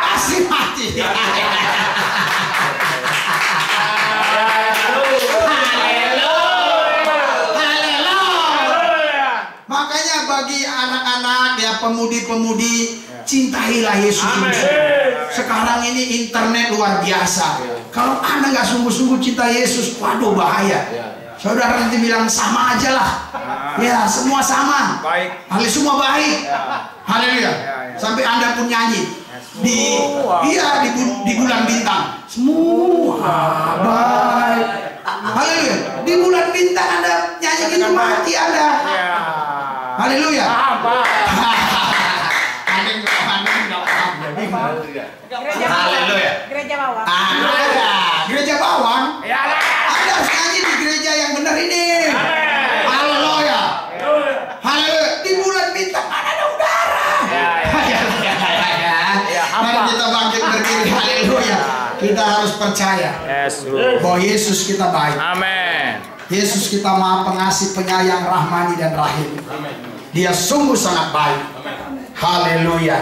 Pasti mati. Makanya bagi anak-anak ya, pemudi-pemudi, cintailah Yesus. Sekarang ini internet luar biasa. Kalau Anda nggak sungguh-sungguh cinta Yesus, waduh bahaya. Saudara nanti bilang sama aja lah. Ya, semua sama. Baik. Semua baik. Haleluya. Sampai Anda pun nyanyi di bulan bintang. Semua baik. Haleluya. Di bulan bintang Anda nyanyi gitu, mati Anda. Haleluya. Haleluya. Gereja bawah. Ada gereja bawang. Anda harus nyanyi di gereja yang benar ini. Haleluya. Haleluya. Di bulan bintang mana ada udara. Mari kita bangkit berdiri. Haleluya. Kita harus percaya bahwa Yesus kita baik. Amin. Yesus kita Maha Pengasih, Penyayang, Rahmani dan Rahim. Dia sungguh sangat baik. Haleluya.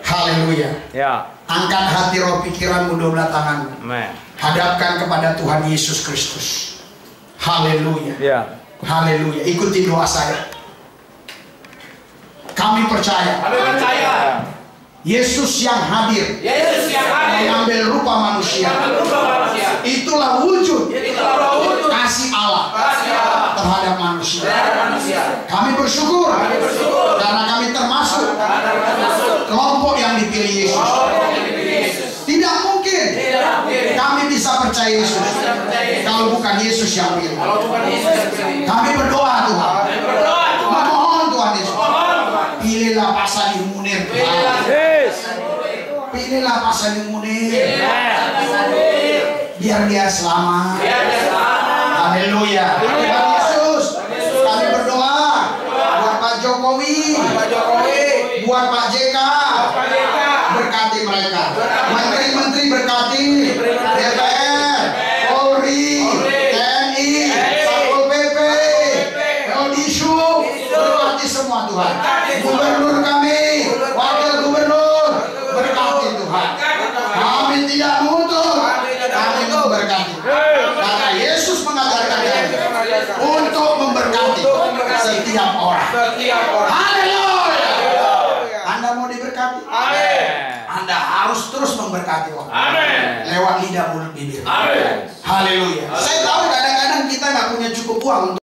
Haleluya. Ya. Angkat hati roh pikiranmu, dua belah tanganmu. Amen. Hadapkan kepada Tuhan Yesus Kristus. Haleluya. Ya. Haleluya. Ikuti doa saya. Kami percaya Yesus yang hadir mengambil rupa manusia. Itulah wujud kasih Allah terhadap manusia. Kami bersyukur karena kami termasuk kelompok yang dipilih Yesus. Tidak mungkin kami bisa percaya Yesus kalau bukan Yesus yang pilih. Kami berdoa Tuhan, memohon Tuhan Yesus, pilihlah Pak Sani Munir. Pilihlah Pak Sani Munir, biar dia selamat. Haleluya. Tuhan Yesus, kami berdoa buat Pak Jokowi, buat Pak JK, berkati mereka. Menteri-menteri berkati, DPR, Polri, TNI, Satpol PP, Disu, berkati semua Tuhan. Gubernur kami, wakil gubernur, berkati Tuhan. Kami tidak menutup, kami memberkati. Karena Yesus mengajarkan kami untuk memberkati setiap orang. Haleluya. Anda mau diberkati? Anda harus terus memberkati orang. Lewat lidah mulut bibir. Haleluya. Saya tahu kadang-kadang kita nggak punya cukup uang untuk